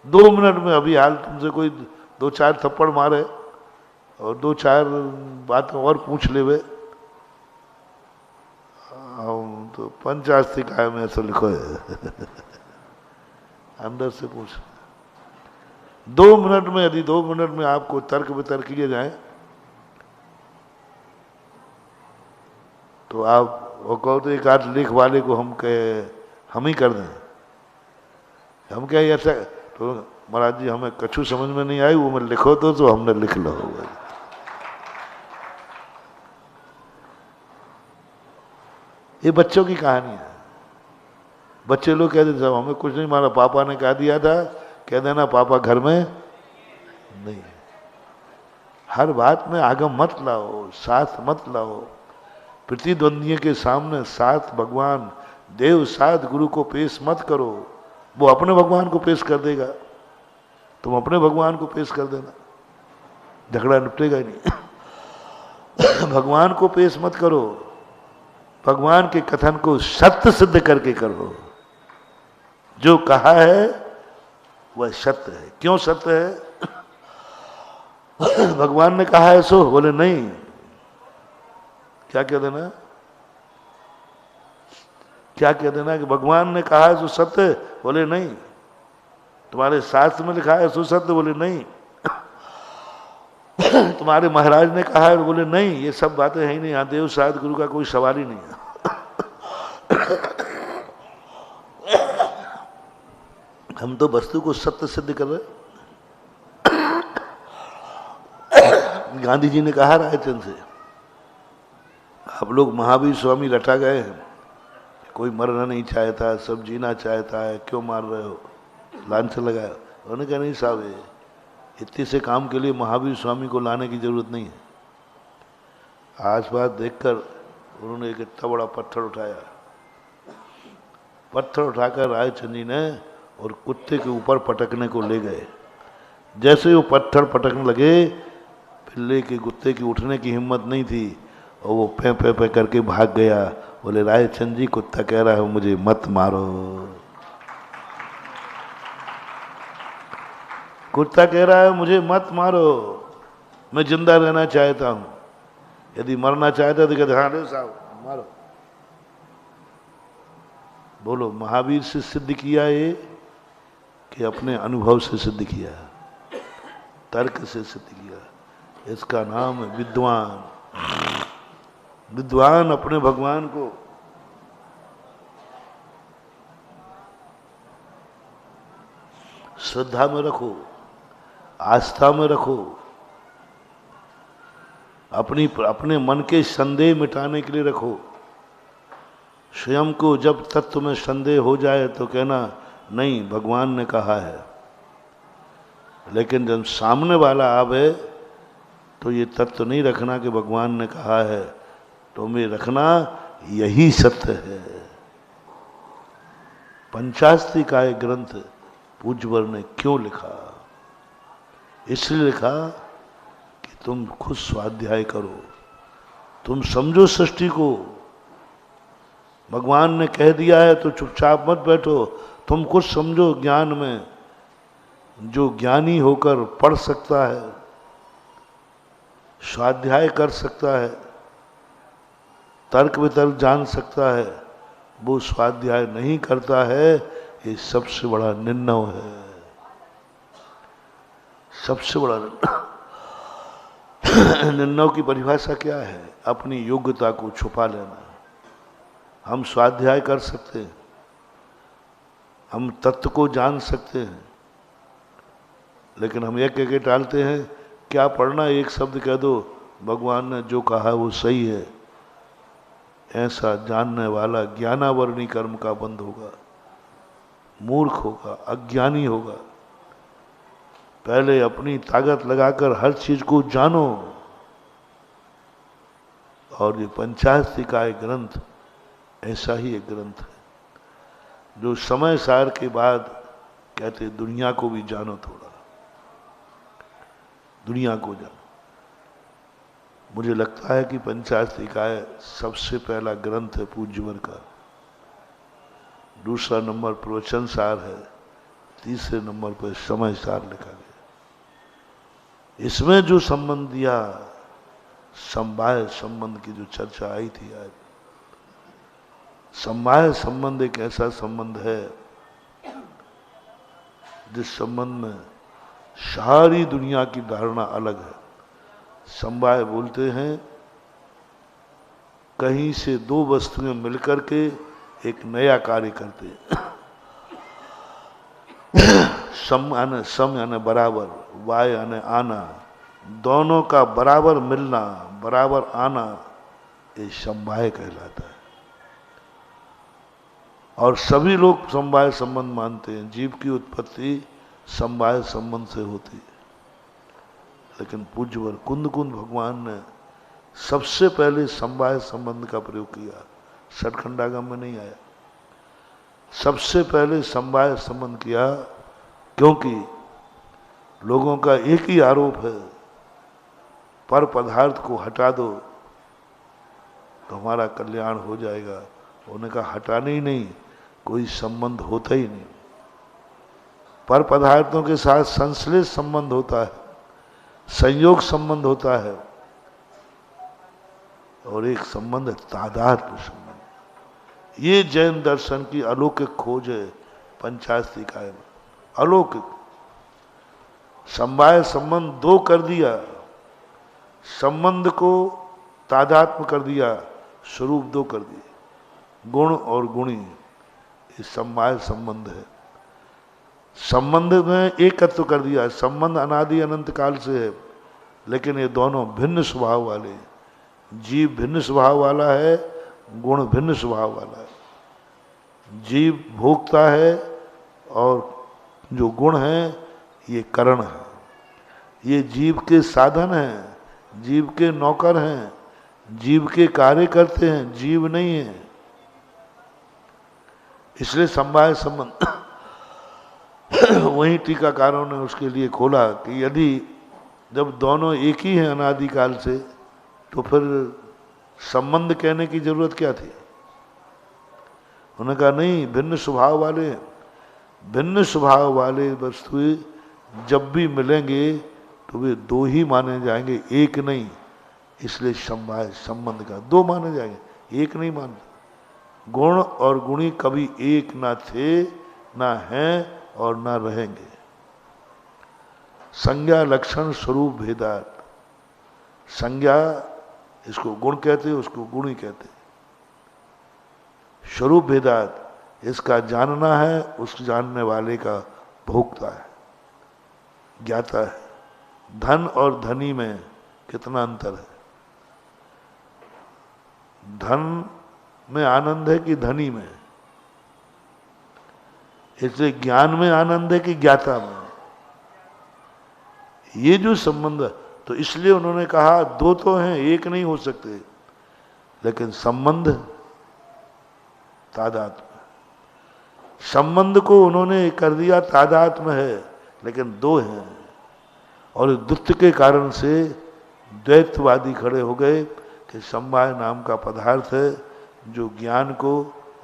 2 मिनट में अभी हाल तुमसे कोई 2-4 थप्पड़ मारे और 2-4 बातें और पूछ ले वे तो पंचास्तिकाय में ऐसा लिखो है। अंदर से पूछ 2 मिनट में, यदि 2 मिनट में आपको तर्क वितर्क किए जाए तो आप वो कहो तो एक आध लिख वाले को हम ही कर दें, हम क्या ऐसा। तो महाराज जी हमें कछु समझ में नहीं आई, वो मैं लिखो तो हमने लिख लो। ये बच्चों की कहानी है। बच्चे लोग कहते थे हमें कुछ नहीं मारा, पापा ने कह दिया था, कह देना पापा घर में नहीं है। हर बात में आगम मत लाओ, साथ मत लाओ। प्रतिद्वंदियों के सामने साथ भगवान देव साथ गुरु को पेश मत करो, वो अपने भगवान को पेश कर देगा, तुम अपने भगवान को पेश कर देना, झगड़ा निपटेगा ही नहीं। भगवान को पेश मत करो, भगवान के कथन को सत्य सिद्ध करके करो। जो कहा है वह सत्य है। क्यों सत्य है? भगवान ने कहा है सो, बोले नहीं। क्या कह देना? क्या कह देना कि भगवान ने कहा है सो सत्य, बोले नहीं। तुम्हारे शास्त्र में लिखा है सो सत्य, बोले नहीं। तुम्हारे महाराज ने कहा है, बोले नहीं। ये सब बातें है ही नहीं, यहाँ देव साध गुरु का कोई सवाल ही नहीं है। हम तो वस्तु को सत्य सिद्ध कर रहे। गांधी जी ने कहा रायचंद से, आप लोग महावीर स्वामी रटा गए हैं, कोई मरना नहीं चाहता, सब जीना चाहता है, क्यों मार रहे हो? लांछन लगाया। उन्होंने कहा नहीं साहब, इतने से काम के लिए महावीर स्वामी को लाने की जरूरत नहीं है। आज बात देखकर उन्होंने एक इतना बड़ा पत्थर उठाया, पत्थर उठाकर रायचंद जी ने और कुत्ते के ऊपर पटकने को ले गए। जैसे वो पत्थर पटकने लगे, पिल्ले के कुत्ते की उठने की हिम्मत नहीं थी और वो पे पे पे करके भाग गया। बोले रायचंद जी, कुत्ता कह रहा है मुझे मत मारो। कुत्ता कह रहा है मुझे मत मारो, मैं जिंदा रहना चाहता हूं। यदि मरना चाहता तो कहते हाँ साहब मारो। बोलो, महावीर से सिद्ध किया ये कि अपने अनुभव से सिद्ध किया, तर्क से सिद्ध किया? इसका नाम है विद्वान। विद्वान अपने भगवान को श्रद्धा में रखो, आस्था में रखो। अपने मन के संदेह मिटाने के लिए रखो। स्वयं को जब तत्व में संदेह हो जाए तो कहना नहीं, भगवान ने कहा है। लेकिन जब सामने वाला आवे तो ये तत्व नहीं रखना कि भगवान ने कहा है, तो मैं रखना यही सत्य है। पंचास्त्री का एक ग्रंथ पूज्यवर ने क्यों लिखा? इसलिए लिखा कि तुम खुद स्वाध्याय करो, तुम समझो सृष्टि को। भगवान ने कह दिया है तो चुपचाप मत बैठो, तुम कुछ समझो ज्ञान में। जो ज्ञानी होकर पढ़ सकता है, स्वाध्याय कर सकता है, तर्क वितर्क जान सकता है, वो स्वाध्याय नहीं करता है, ये सबसे बड़ा निर्णय है। सबसे बड़ा निर्णय की परिभाषा क्या है? अपनी योग्यता को छुपा लेना। हम स्वाध्याय कर सकते हैं, हम तत्व को जान सकते हैं, लेकिन हम एक एक टालते हैं। क्या पढ़ना? एक शब्द कह दो, भगवान ने जो कहा वो सही है। ऐसा जानने वाला ज्ञानावरणी कर्म का बंध होगा, मूर्ख होगा, अज्ञानी होगा। पहले अपनी ताकत लगाकर हर चीज को जानो। और ये पंचास्त्री का एक ग्रंथ ऐसा ही एक ग्रंथ है जो समय सार के बाद कहते दुनिया को भी जानो, थोड़ा दुनिया को जानो। मुझे लगता है कि पंचास्त्री का सबसे पहला ग्रंथ है पूज्यवर का, दूसरा नंबर प्रवचन सार है, तीसरे नंबर पर समय सार लिखा गया। इसमें जो संबंध दिया, समवाय संबंध की जो चर्चा आई थी आज, समवाय संबंध एक ऐसा संबंध है जिस संबंध में सारी दुनिया की धारणा अलग है। समवाय बोलते हैं कहीं से दो वस्तुएं मिलकर के एक नया कार्य करते हैं। सम यानी बराबर, वाय यानी आना, दोनों का बराबर मिलना, बराबर आना, ये समवाय कहलाता है। और सभी लोग समवाय संबंध मानते हैं। जीव की उत्पत्ति समवाय संबंध से होती है। लेकिन पूज्यवर कुंद कुंद भगवान ने सबसे पहले समवाय संबंध का प्रयोग किया, षटखंडागम में नहीं आया। सबसे पहले समवाय संबंध किया, क्योंकि लोगों का एक ही आरोप है, पर पदार्थ को हटा दो तो हमारा कल्याण हो जाएगा। उन्होंने कहा हटाने ही नहीं, कोई संबंध होता ही नहीं। पर पदार्थों के साथ संश्लेष संबंध होता है, संयोग संबंध होता है, और एक संबंध है तादात्म्य संबंध। ये जैन दर्शन की अलौकिक खोज है पंचास्तिकाय में, अलौकिक। समवाय संबंध दो कर दिया, संबंध को तादात्म्य कर दिया, स्वरूप दो कर दिए। गुण और गुणी ये समवाय संबंध है। संबंध में एकत्व कर दिया, संबंध अनादि अनंत काल से है, लेकिन ये दोनों भिन्न स्वभाव वाले। जीव भिन्न स्वभाव वाला है, गुण भिन्न स्वभाव वाला है। जीव भोगता है और जो गुण है ये करण है। ये जीव के साधन हैं, जीव के नौकर हैं, जीव के कार्य करते हैं, जीव नहीं है। इसलिए समवाय संबंध वही टीकाकारों ने उसके लिए खोला कि यदि जब दोनों एक ही हैं अनादिकाल से, तो फिर संबंध कहने की जरूरत क्या थी। उन्होंने कहा नहीं, भिन्न स्वभाव वाले, भिन्न स्वभाव वाले वस्तुएं जब भी मिलेंगे तो वे दो ही माने जाएंगे, एक नहीं। इसलिए समवाय संबंध का दो माने जाएंगे, एक नहीं मानते। गुण और गुणी कभी एक ना थे, ना हैं और ना रहेंगे। संज्ञा लक्षण स्वरूप भेदात। संज्ञा इसको गुण कहते, उसको गुणी कहते। स्वरूप भेदात, इसका जानना है, उस जानने वाले का भोक्ता है, ज्ञाता है। धन और धनी में कितना अंतर है। धन में आनंद है कि धनी में। इसलिए ज्ञान में आनंद है कि ज्ञाता में। ये जो संबंध, तो इसलिए उन्होंने कहा दो तो हैं, एक नहीं हो सकते, लेकिन संबंध तादात्म्य। संबंध को उन्होंने कर दिया तादात्म्य है, लेकिन दो हैं। और द्वैत के कारण से द्वैतवादी खड़े हो गए कि समवाय नाम का पदार्थ है जो ज्ञान को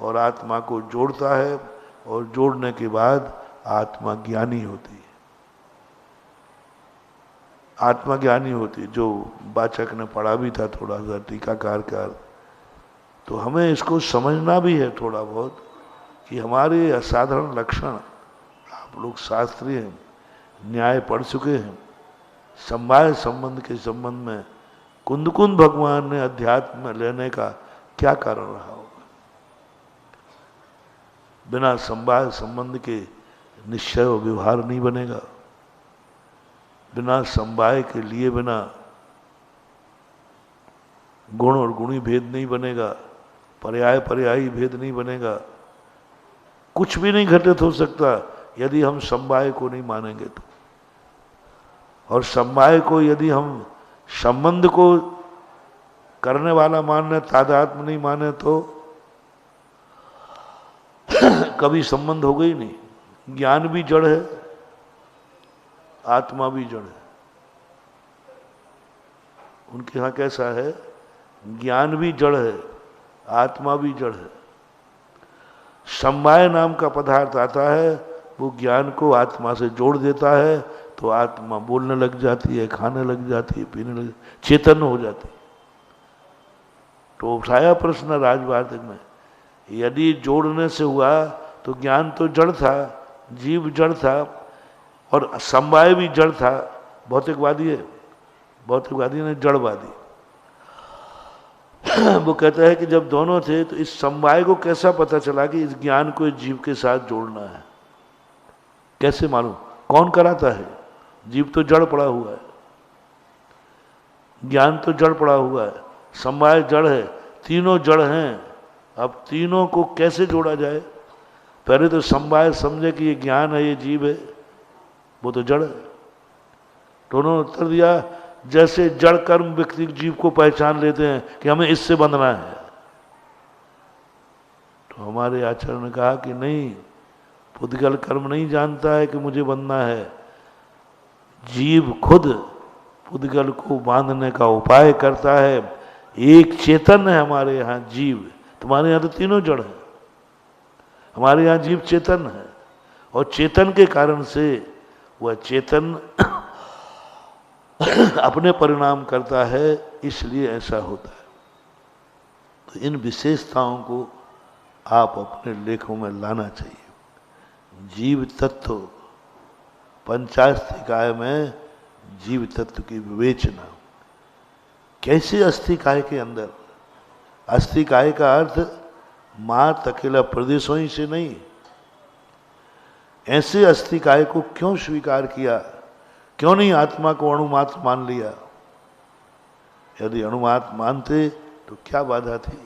और आत्मा को जोड़ता है, और जोड़ने के बाद आत्मा ज्ञानी होती है। आत्मा ज्ञानी होती है, जो वाचक ने पढ़ा भी था थोड़ा सा टीकाकार का। तो हमें इसको समझना भी है थोड़ा बहुत कि हमारे असाधारण लक्षण, आप लोग शास्त्री हैं, न्याय पढ़ चुके हैं, समवाय संबंध के संबंध में कुंद कुंद भगवान ने अध्यात्म में लेने का क्या कारण रहा होगा। बिना समवाय संबंध के निश्चय और व्यवहार नहीं बनेगा। बिना समवाय के लिए बिना गुण और गुणी भेद नहीं बनेगा, पर्याय पर्यायी भेद नहीं बनेगा। कुछ भी नहीं घटित हो सकता यदि हम समवाय को नहीं मानेंगे तो। और समवाय को यदि हम संबंध को करने वाला मानने, तादात्म्य नहीं माने, तो कभी संबंध होगा ही नहीं। ज्ञान भी जड़ है, आत्मा भी जड़ है। उनके यहां कैसा है, ज्ञान भी जड़ है, आत्मा भी जड़ है। समवाय नाम का पदार्थ आता है, वो ज्ञान को आत्मा से जोड़ देता है, तो आत्मा बोलने लग जाती है, खाने लग जाती है, पीने लग, चेतन हो जाती है। तो उठाया प्रश्न राजवार्तिक में, यदि जोड़ने से हुआ तो ज्ञान तो जड़ था, जीव जड़ था, और समवाय भी जड़ था। भौतिकवादी है, भौतिकवादी ने जड़वादी। वो कहता है कि जब दोनों थे तो इस समवाय को कैसा पता चला कि इस ज्ञान को इस जीव के साथ जोड़ना है, कैसे मालूम, कौन कराता है। जीव तो जड़ पड़ा हुआ है, ज्ञान तो जड़ पड़ा हुआ है, समवाय जड़ है, तीनों जड़ हैं। अब तीनों को कैसे जोड़ा जाए। पहले तो समवाय समझे कि ये ज्ञान है, ये जीव है, वो तो जड़ है। तो उन्होंने उत्तर दिया, जैसे जड़ कर्म व्यक्ति जीव को पहचान लेते हैं कि हमें इससे बंधना है। तो हमारे आचार्य ने कहा कि नहीं, पुद्गल कर्म नहीं जानता है कि मुझे बंधना है, जीव खुद पुद्गल को बांधने का उपाय करता है। एक चेतन है हमारे यहाँ जीव, तुम्हारे यहाँ तो तीनों जड़ है, हमारे यहाँ जीव चेतन है, और चेतन के कारण से वह चेतन अपने परिणाम करता है, इसलिए ऐसा होता है। तो इन विशेषताओं को आप अपने लेखों में लाना चाहिए। जीव तत्व, पंचास्थिकाय में जीव तत्व की विवेचना कैसे अस्थिकाय के अंदर, अस्थिकाय का अर्थ मात्र अकेला प्रदेशों ही से नहीं, ऐसे अस्थिकाय को क्यों स्वीकार किया, क्यों नहीं आत्मा को अणुमात्र मान लिया? यदि अणुमात्र मानते तो क्या बाधा थी?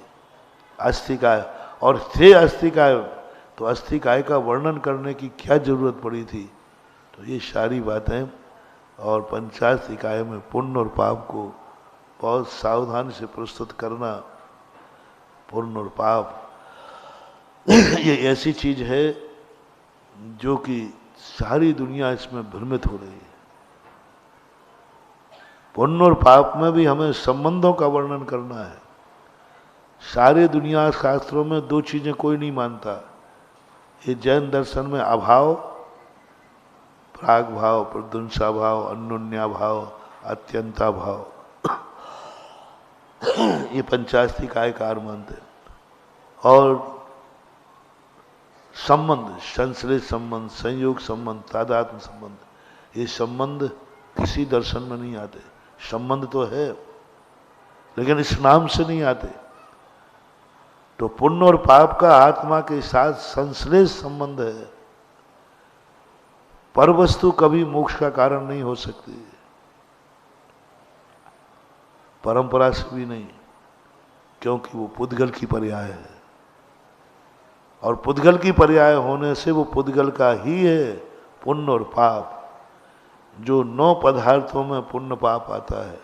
अस्थिकाय और थे अस्थिकाय, तो अस्थिकाय का वर्णन करने की क्या जरूरत पड़ी थी? तो ये सारी बातें, और पंचास्थिकाय में पुण्य और पाप को बहुत सावधानी से प्रस्तुत करना। पुण्य और पाप ये ऐसी चीज है जो कि सारी दुनिया इसमें भ्रमित हो रही है। पुण्य और पाप में भी हमें संबंधों का वर्णन करना है। सारे दुनिया शास्त्रों में दो चीजें कोई नहीं मानता। ये जैन दर्शन में अभाव, प्राग भाव, प्रध्वंसा भाव, अन्योन्या भाव, अत्यंता भाव, ये पंचास्थिकायकार मानते हैं। और संबंध, संश्लेष संबंध, संयोग संबंध, तादात्म्य संबंध, ये संबंध किसी दर्शन में नहीं आते। संबंध तो है लेकिन इस नाम से नहीं आते। तो पुण्य और पाप का आत्मा के साथ संश्लेष संबंध है। पर वस्तु कभी मोक्ष का कारण नहीं हो सकती, परंपरा से भी नहीं, क्योंकि वो पुद्गल की पर्याय है, और पुद्गल की पर्याय होने से वो पुद्गल का ही है पुण्य और पाप। जो 9 पदार्थों में पुण्य पाप आता है,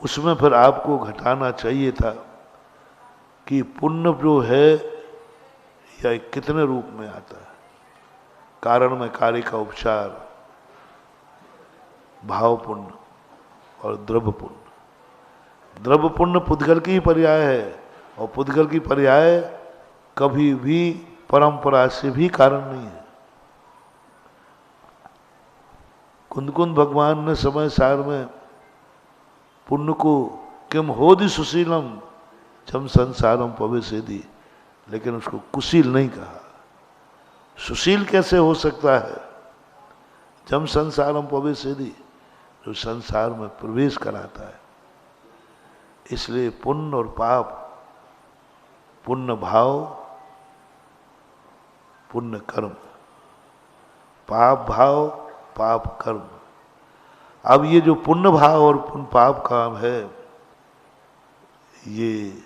उसमें फिर आपको घटाना चाहिए था कि पुण्य जो है या कितने रूप में आता है। कारण में कार्य का उपचार, भाव पुण्य और द्रव्य पुण्य। द्रव्य पुण्य पुद्गल की ही पर्याय है, और पुद्गल की पर्याय कभी भी परंपरा से भी कारण नहीं है। कुंद भगवान ने समय सार में पुण्य को किम होदि सुशीलम जम संसारम पवेसेदी, लेकिन उसको कुशील नहीं कहा। सुशील कैसे हो सकता है? जम संसारम पवेसेदी, जो संसार में प्रवेश कराता है। इसलिए पुण्य और पाप, पुण्य भाव, पुण्य कर्म, पाप भाव, पाप कर्म। अब ये जो पुण्य भाव और पुण्य पाप काम है, ये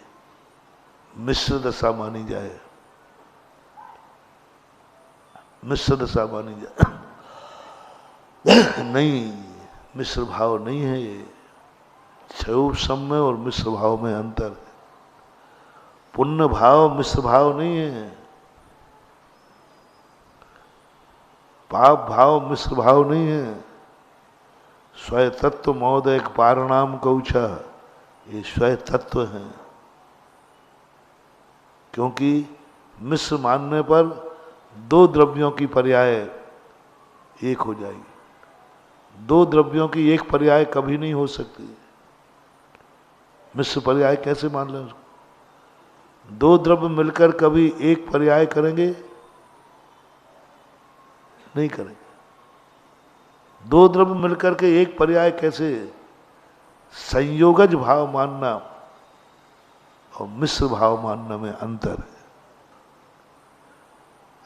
मिश्र दशा मानी जाए, मिश्र दशा मानी जाए। नहीं, मिश्र भाव नहीं है ये। क्षयोपशम में और मिश्र भाव में अंतर है। पुण्य भाव मिश्र भाव नहीं है, पाप भाव मिश्र भाव नहीं है। स्वय तत्व महोदय पारणाम कौछा, ये स्वय तत्व है। क्योंकि मिश्र मानने पर 2 द्रव्यों की पर्याय एक हो जाएगी। 2 द्रव्यों की एक पर्याय कभी नहीं हो सकती। मिश्र पर्याय कैसे मान लें उसको? 2 द्रव्य मिलकर कभी एक पर्याय करेंगे? नहीं करेंगे। 2 द्रव्य मिलकर के एक पर्याय कैसे? संयोगज भाव मानना और मिश्र भाव मानना में अंतर है।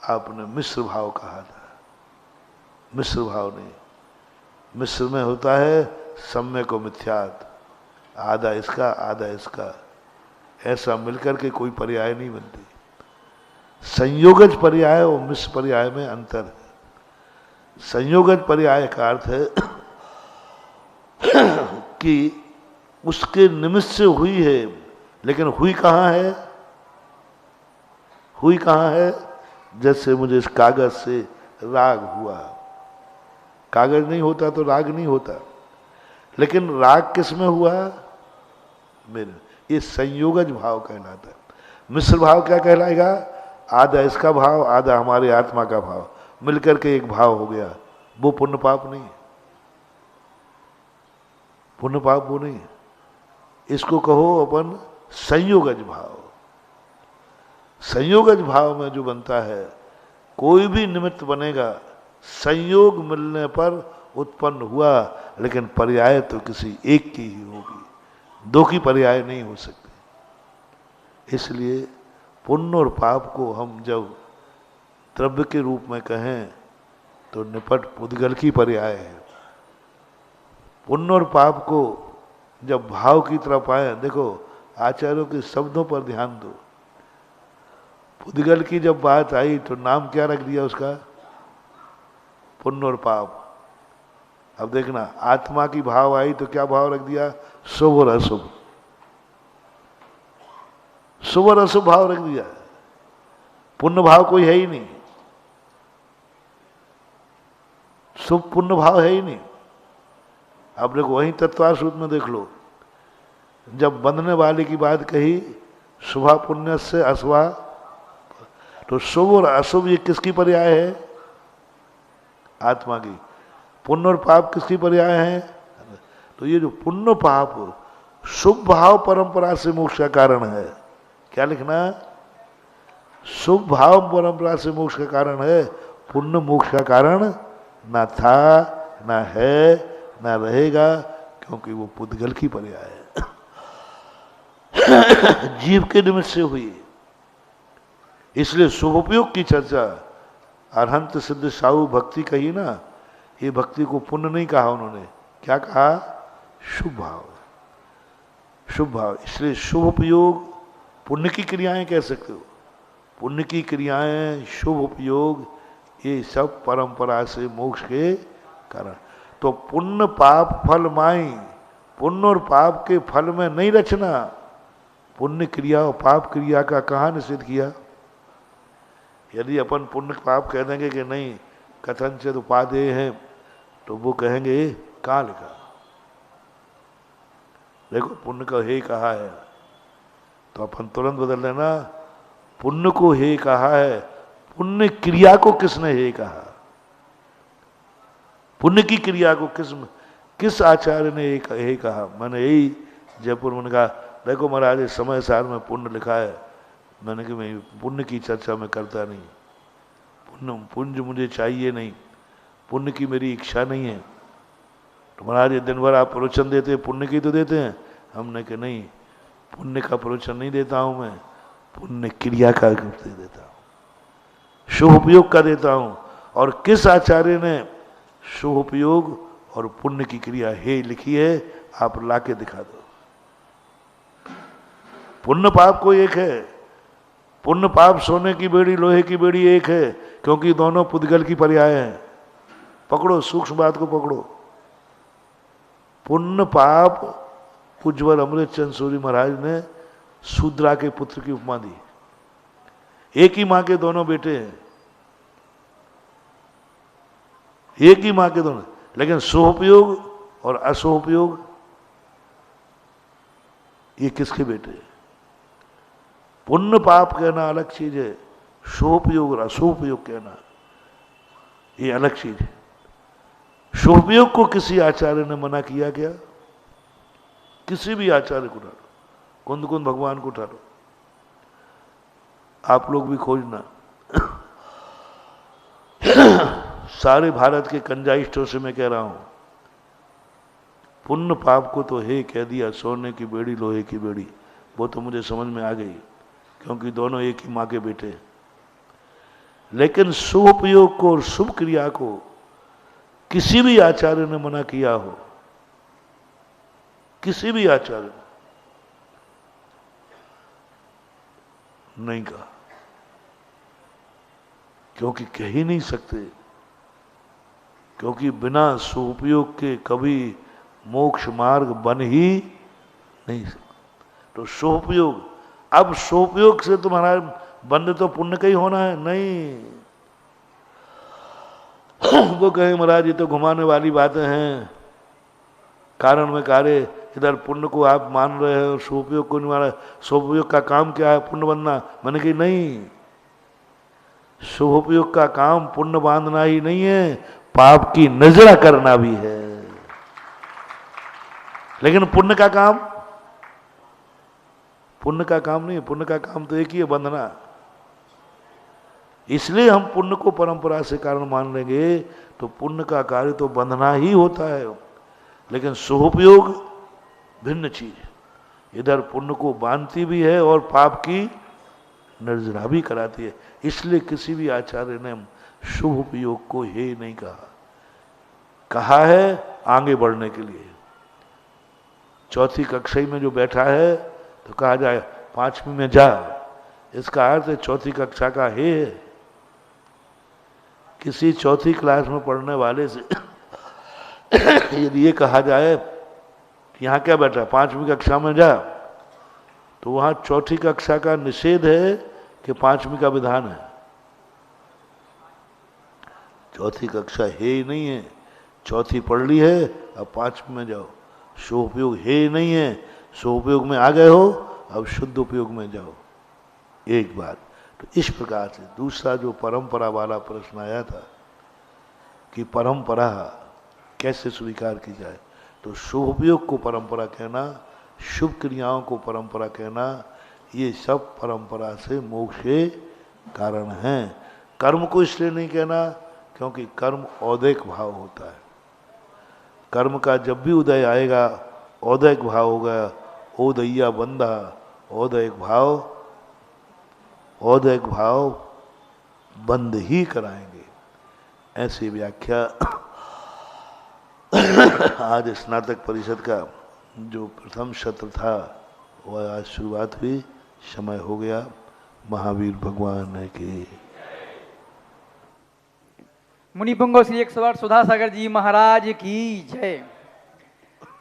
आपने मिश्र भाव कहा था, मिश्र भाव नहीं। मिश्र में होता है सम्यक और मिथ्यात, आधा इसका आधा इसका, ऐसा मिलकर के कोई पर्याय नहीं बनती। संयोगज पर्याय और मिश्र पर्याय में अंतर है। संयोगज पर्याय का अर्थ है कि उसके निमित्त से हुई है, लेकिन हुई कहाँ है? हुई कहाँ है? जैसे मुझे इस कागज से राग हुआ, कागज नहीं होता तो राग नहीं होता, लेकिन राग किस में हुआ? मेरे। ये संयोगज भाव कहलाता है। मिश्र भाव क्या कहलाएगा? आधा इसका भाव, आधा हमारे आत्मा का भाव, मिलकर के एक भाव हो गया। वो पुण्य पाप नहीं है, पुण्य पाप वो नहीं है। इसको कहो अपन संयोगज भाव। संयोगज भाव में जो बनता है, कोई भी निमित्त बनेगा, संयोग मिलने पर उत्पन्न हुआ, लेकिन पर्याय तो किसी एक की ही होगी, दो की पर्याय नहीं हो सकती। इसलिए पुण्य और पाप को हम जब द्रव्य के रूप में कहें तो निपट पुद्गल की पर्याय है। पुण्य और पाप को जब भाव की तरफ आए, देखो आचार्यों के शब्दों पर ध्यान दो। पुद्गल की जब बात आई तो नाम क्या रख दिया उसका? पुण्य और पाप। अब देखना, आत्मा की भाव आई तो क्या भाव रख दिया? शुभ और अशुभ। शुभ और अशुभ भाव रख दिया। पुण्य भाव कोई है ही नहीं, शुभ पुण्य भाव है ही नहीं। अब देखो वहीं तत्वार सूत्र में देख लो, जब बंधने वाले की बात कही, शुभा पुण्य से अशुभा, तो शुभ और अशुभ ये किसकी पर्याय है? आत्मा की। पुण्य और पाप किसकी पर्याय है? तो ये जो पुण्य पाप शुभ भाव परंपरा से मोक्ष का कारण है। क्या लिखना? शुभ भाव परंपरा से मोक्ष का कारण है। पुण्य मोक्ष का कारण ना था, ना है, ना रहेगा, क्योंकि वो पुद्गल की पर्याय है। जीव के निमित्त से हुई। इसलिए शुभोपयोग की चर्चा, अरहंत सिद्ध साहु भक्ति कही ना, ये भक्ति को पुण्य नहीं कहा उन्होंने, क्या कहा? शुभ भाव। शुभ भाव। इसलिए शुभ उपयोग पुण्य की क्रियाएं कह सकते हो। पुण्य की क्रियाएं, शुभ उपयोग, ये सब परंपरा से मोक्ष के कारण। तो पुण्य पाप फल माई, पुण्य और पाप के फल में नहीं रचना। पुण्य क्रिया और पाप क्रिया का कहाँ निषेध किया? यदि अपन पुण्य पाप कह देंगे कि नहीं, कथनचित उपादेय है, तो वो कहेंगे कहाँ लिखा? देखो पुण्य का हे कहा है, तो अपन तुरंत बदल लेना, पुण्य को हे कहा है, पुण्य क्रिया को किसने हे कहा? पुण्य की क्रिया को किस आचार्य ने हे कहा? मैंने यही जयपुर में कहा, देखो महाराज इस समय सार में पुण्य लिखा है। मैंने कहा मैं पुण्य की चर्चा में करता नहीं, पुण्य मुझे चाहिए नहीं, पुण्य की मेरी इच्छा नहीं है। तो महाराज ये दिन भर आप प्रवचन देते हैं, पुण्य की तो देते हैं। हमने कहा नहीं, पुण्य का प्रवचन नहीं देता हूं मैं, पुण्य क्रिया का दे देता हूं, शुभ उपयोग का देता हूं। और किस आचार्य ने शुभ उपयोग और पुण्य की क्रिया हे लिखी है? आप लाके दिखा दो। पुण्य पाप को एक है, पुण्य पाप सोने की बेड़ी लोहे की बेड़ी एक है, क्योंकि दोनों पुद्गल की पर्याय हैं। पकड़ो, सूक्ष्म बात को पकड़ो। पुण्य पाप, उज्ज्वल अमृत चंद सूरी महाराज ने शूद्रा के पुत्र की उपमा दी। एक ही मां के दोनों बेटे हैं, एक ही मां के दोनों, लेकिन शुभोपयोग और अशुभोपयोग ये किसके बेटे हैं? पुण्य पाप कहना अलग चीज है, शुभोपयोग और अशुभोपयोग कहना ये अलग चीज है। शुभोपयोग को किसी आचार्य ने मना किया क्या? किसी भी आचार्य को उठा लो, कुंद कुंद भगवान को उठा लो, आप लोग भी खोजना। सारे भारत के कंजाइस्टों से मैं कह रहा हूं, पुण्य पाप को तो हे कह दिया, सोने की बेड़ी लोहे की बेड़ी, वो तो मुझे समझ में आ गई, क्योंकि दोनों एक ही मां के बेटे। लेकिन शुभ उपयोग को और शुभ क्रिया को किसी भी आचार्य ने मना किया हो, किसी भी आचार्य ने नहीं कहा, क्योंकि कह ही नहीं सकते। क्योंकि बिना सुपयोग के कभी मोक्ष मार्ग बन ही नहीं सकता। तो सुपयोग, अब सुपयोग से तुम्हारा बंद तो पुण्य का ही होना है, नहीं। वो कहे महाराज ये तो घुमाने वाली बातें हैं, कारण में कार्य, इधर पुण्य को आप मान रहे हो, सुपयोग को नहीं मान रहे। सुपयोग का काम क्या है? पुण्य बनना। मैंने कही नहीं, सुपयोग का काम पुण्य बांधना ही नहीं है, पाप की नजरा करना भी है। लेकिन पुण्य का काम, पुण्य का काम नहीं, पुण्य का काम तो एक ही है, बंधना। इसलिए हम पुण्य को परंपरा से कारण मान लेंगे, तो पुण्य का कार्य तो बंधना ही होता है। लेकिन सुपयोग भिन्न चीज, इधर पुण्य को बांधती भी है और पाप की निर्जरा भी कराती है। इसलिए किसी भी आचार्य ने शुभ उपयोग को हे नहीं कहा, कहा है आगे बढ़ने के लिए। चौथी कक्षा में जो बैठा है तो कहा जाए 5वीं में जा, इसका अर्थ है चौथी कक्षा का हे है। किसी चौथी क्लास में पढ़ने वाले से यदि ये कहा जाए कि यहाँ क्या बैठा, 5वीं कक्षा में जा, तो वहां चौथी कक्षा का निषेध है कि 5वीं का विधान है। चौथी कक्षा है ही नहीं है, चौथी पढ़ ली है, अब 5वीं में जाओ। शुभोपयोग है ही नहीं है, शुभोपयोग में आ गए हो, अब शुद्ध उपयोग में जाओ। एक बात तो इस प्रकार से। दूसरा जो परंपरा वाला प्रश्न आया था कि परंपरा कैसे स्वीकार की जाए, तो शुभ उपयोग को परंपरा कहना, शुभ क्रियाओं को परंपरा कहना, ये सब परंपरा से मोक्ष के कारण हैं। कर्म को इसलिए नहीं कहना क्योंकि कर्म औदैक भाव होता है। कर्म का जब भी उदय आएगा औदैक भाव होगा, ओदैया बंधा, औदैक भाव बंद ही कराएंगे। ऐसी व्याख्या आज स्नातक परिषद का जो प्रथम सत्र था वह आज शुरुआत हुई, समय हो गया। महावीर भगवान की।
मुनिपुंगव श्री 108 सुधा सागर जी महाराज की जय।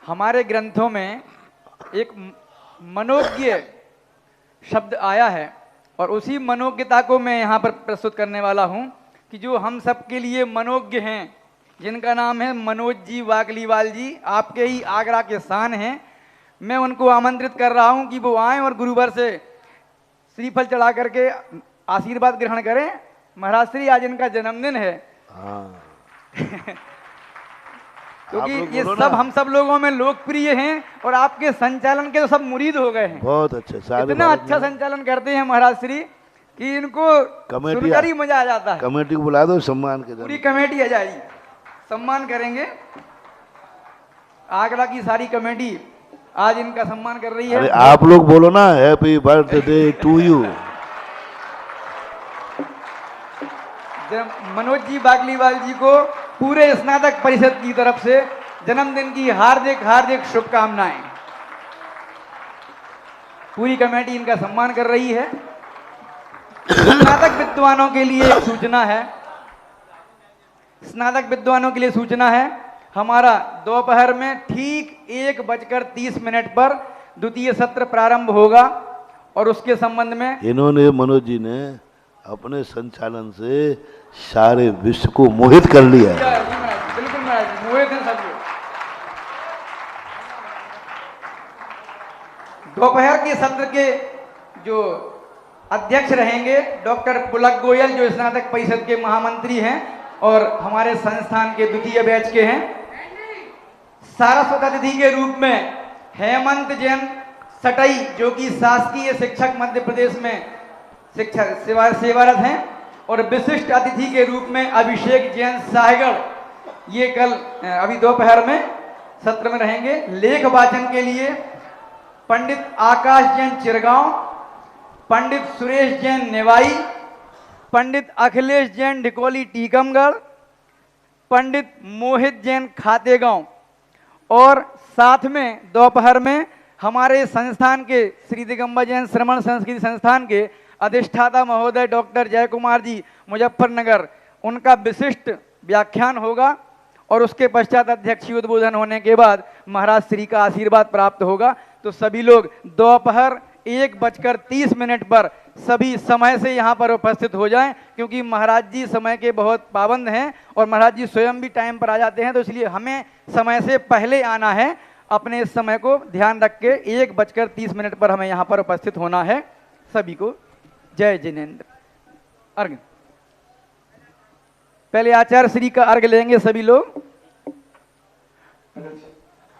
हमारे ग्रंथों में एक मनोज्ञ शब्द आया है और उसी मनोज्ञता को मैं यहाँ पर प्रस्तुत करने वाला हूँ कि जो हम सबके लिए मनोज्ञ हैं, जिनका नाम है मनोज जी वाकलीवाल जी, आपके ही आगरा के शान हैं। मैं उनको आमंत्रित कर रहा हूँ कि वो आएँ और गुरुवर से श्रीफल चढ़ा करके आशीर्वाद ग्रहण करें। महाराज श्री आज इनका जन्मदिन है।
हाँ।
क्योंकि ये सब हम सब लोगों में लोकप्रिय हैं और आपके संचालन के तो सब मुरीद हो गए हैं।
बहुत अच्छा,
इतना अच्छा संचालन करते हैं महाराज श्री कि इनको सुनकर ही मजा आ जाता है।
कमेटी को बुला दो, सम्मान के
पूरी कमेटी आ जाएगी, सम्मान करेंगे। आगरा की सारी कमेटी आज इनका सम्मान कर रही है।
अरे आप लोग बोलो ना, happy birthday to you.
Manoj ji Bagliwal ji को पूरे स्नातक परिषद की तरफ से जन्मदिन की हार्दिक हार्दिक शुभकामनाएं। पूरी कमेटी इनका सम्मान कर रही है। स्नातक विद्वानों के लिए एक सूचना है, स्नातक विद्वानों के लिए सूचना है। हमारा दोपहर में ठीक 1:30 पर द्वितीय सत्र प्रारंभ होगा और उसके संबंध में
इन्होंने, मनोज जी ने अपने संचालन से सारे विश्व को मोहित कर लिया है।
बिल्कुल महाराज, मोहित हैं सब लोग। दोपहर के सत्र के जो अध्यक्ष रहेंगे डॉक्टर पुलक गोयल, जो स्नातक परिषद के महामंत्री हैं और हमारे संस्थान के द्वितीय बैच के हैं। सारस्वत अतिथि के रूप में हेमंत जैन सटई, जो कि शासकीय शिक्षक मध्य प्रदेश में शिक्षक सेवारत हैं, और विशिष्ट अतिथि के रूप में अभिषेक जैन साहगढ़, ये कल अभी दोपहर में सत्र में रहेंगे। लेख वाचन के लिए पंडित आकाश जैन चिरगांव, पंडित सुरेश जैन नेवाई, पंडित अखिलेश जैन डिकोली टीकमगढ़, पंडित मोहित जैन खातेगांव, और साथ में दोपहर में हमारे संस्थान के श्री दिगंबर जैन श्रमण संस्कृति संस्थान के अधिष्ठाता महोदय डॉक्टर जय कुमार जी मुजफ्फरनगर, उनका विशिष्ट व्याख्यान होगा। और उसके पश्चात अध्यक्षीय उद्बोधन होने के बाद महाराज श्री का आशीर्वाद प्राप्त होगा। तो सभी लोग दोपहर 1:30 पर सभी समय से यहाँ पर उपस्थित हो जाएं, क्योंकि महाराज जी समय के बहुत पाबंद हैं और महाराज जी स्वयं भी टाइम पर आ जाते हैं, तो इसलिए हमें समय से पहले आना है। अपने इस समय को ध्यान रख के 1:30 पर हमें यहाँ पर उपस्थित होना है। सभी को जय जिनेन्द्र। अर्घ पहले आचार्य श्री का अर्घ लेंगे सभी लोग।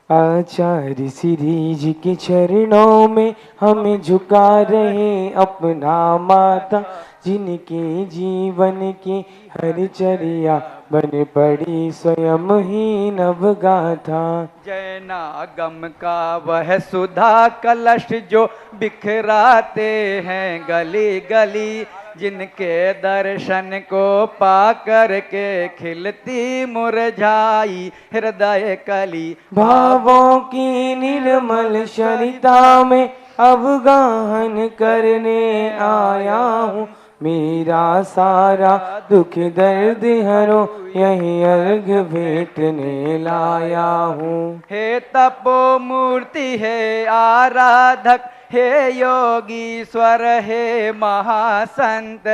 आचार्य श्री जी के चरणों में हम झुका रहे अपना माथा, जिनके जीवन की हर चर्या बन पड़ी स्वयं ही नवगाथा।
जैनागम का वह सुधा कलश जो बिखराते हैं गली गली, जिनके दर्शन को पा कर के खिलती मुरझाई हृदय कली।
भावों की निर्मल सरिता में अवगाहन करने आया हूँ, मेरा सारा दुख दर्द हरो यही अर्घ भेंटने लाया हूँ।
हे तपो मूर्ति है आराधक, हे योगीश्वर है महासंत,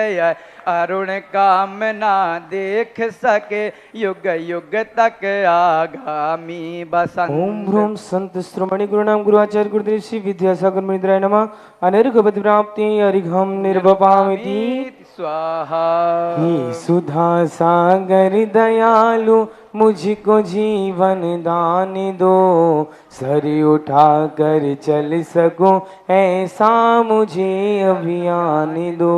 अरुण कामना देख सके युग युग तक आगामी बसंत।
ओम ह्रूम संत श्रोमणि गुरुनाम गुरुआचार्य गुरुदेव श्री विद्यासागर मुनिद्राय नमः। अनर्घवत प्राप्ति अरिघम निर्वपामिति
स्वाहा।
हे सुधा सागर दयालु मुझको जीवन दान दो, सर उठा कर चल सकूं ऐसा मुझे अभियान दो।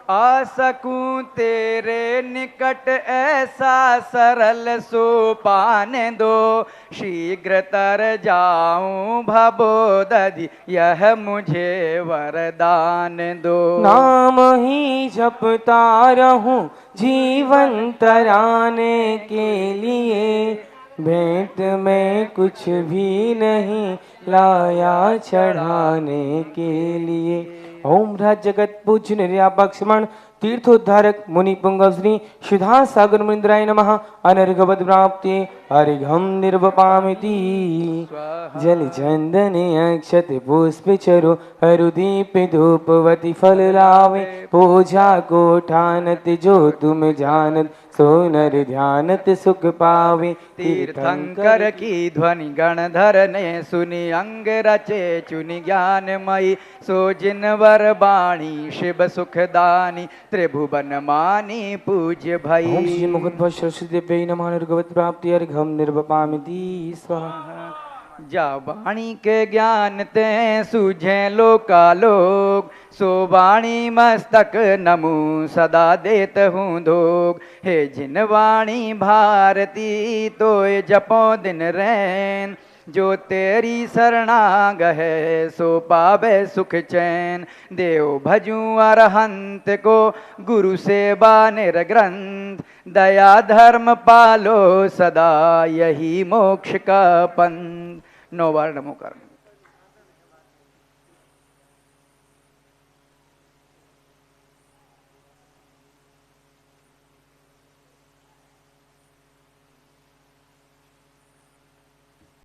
आ सकूं तेरे निकट ऐसा सरल सोपान दो, शीघ्र तर जाऊं भवोदधि यह मुझे वरदान दो।
नाम ही जपता रहूं जीवन तराने के लिए, भेंट में कुछ भी नहीं लाया चढ़ाने के लिए। ओम राज जगत पूज्य निर्यापक श्रमण तीर्थोद्धारक मुनि पुंगव श्री सुधा सागर मुनिन्द्राय नमः। अनर्घवत प्राप्ति अर्घम निर्वपामिति। जल चंदन अक्षत पुष्प चरु हरुदीप धूपवती फल लावे, पूजा को ठानत जो तुम जानत, सोनर ध्यानत सुख पावे।
तीर्थंकर की ध्वनि गणधर ने सुनी, अंग रचे चुनि ज्ञानमयी, सो जिनवर बाणी शिव सुखदानी, त्रिभुवन मानी पूज्य भई।
ओम श्री मुकुंद सरस्वती नमः। अनर्घवत प्राप्ति अर्घम निर्वपामिति स्वाहा।
जा वाणी के ज्ञान ते सूझे लोकालोक, सो वाणी मस्तक नमु सदा देत हूँ धोग। हे जिन वाणी भारती तोय जपो दिन रैन, जो तेरी शरणाग है सो पावे सुख चैन। देव भजूं अरहंत को गुरु सेवा निर्ग्रंथ, दया धर्म पालो सदा यही मोक्ष का पंथ। 9 बार नमो कर।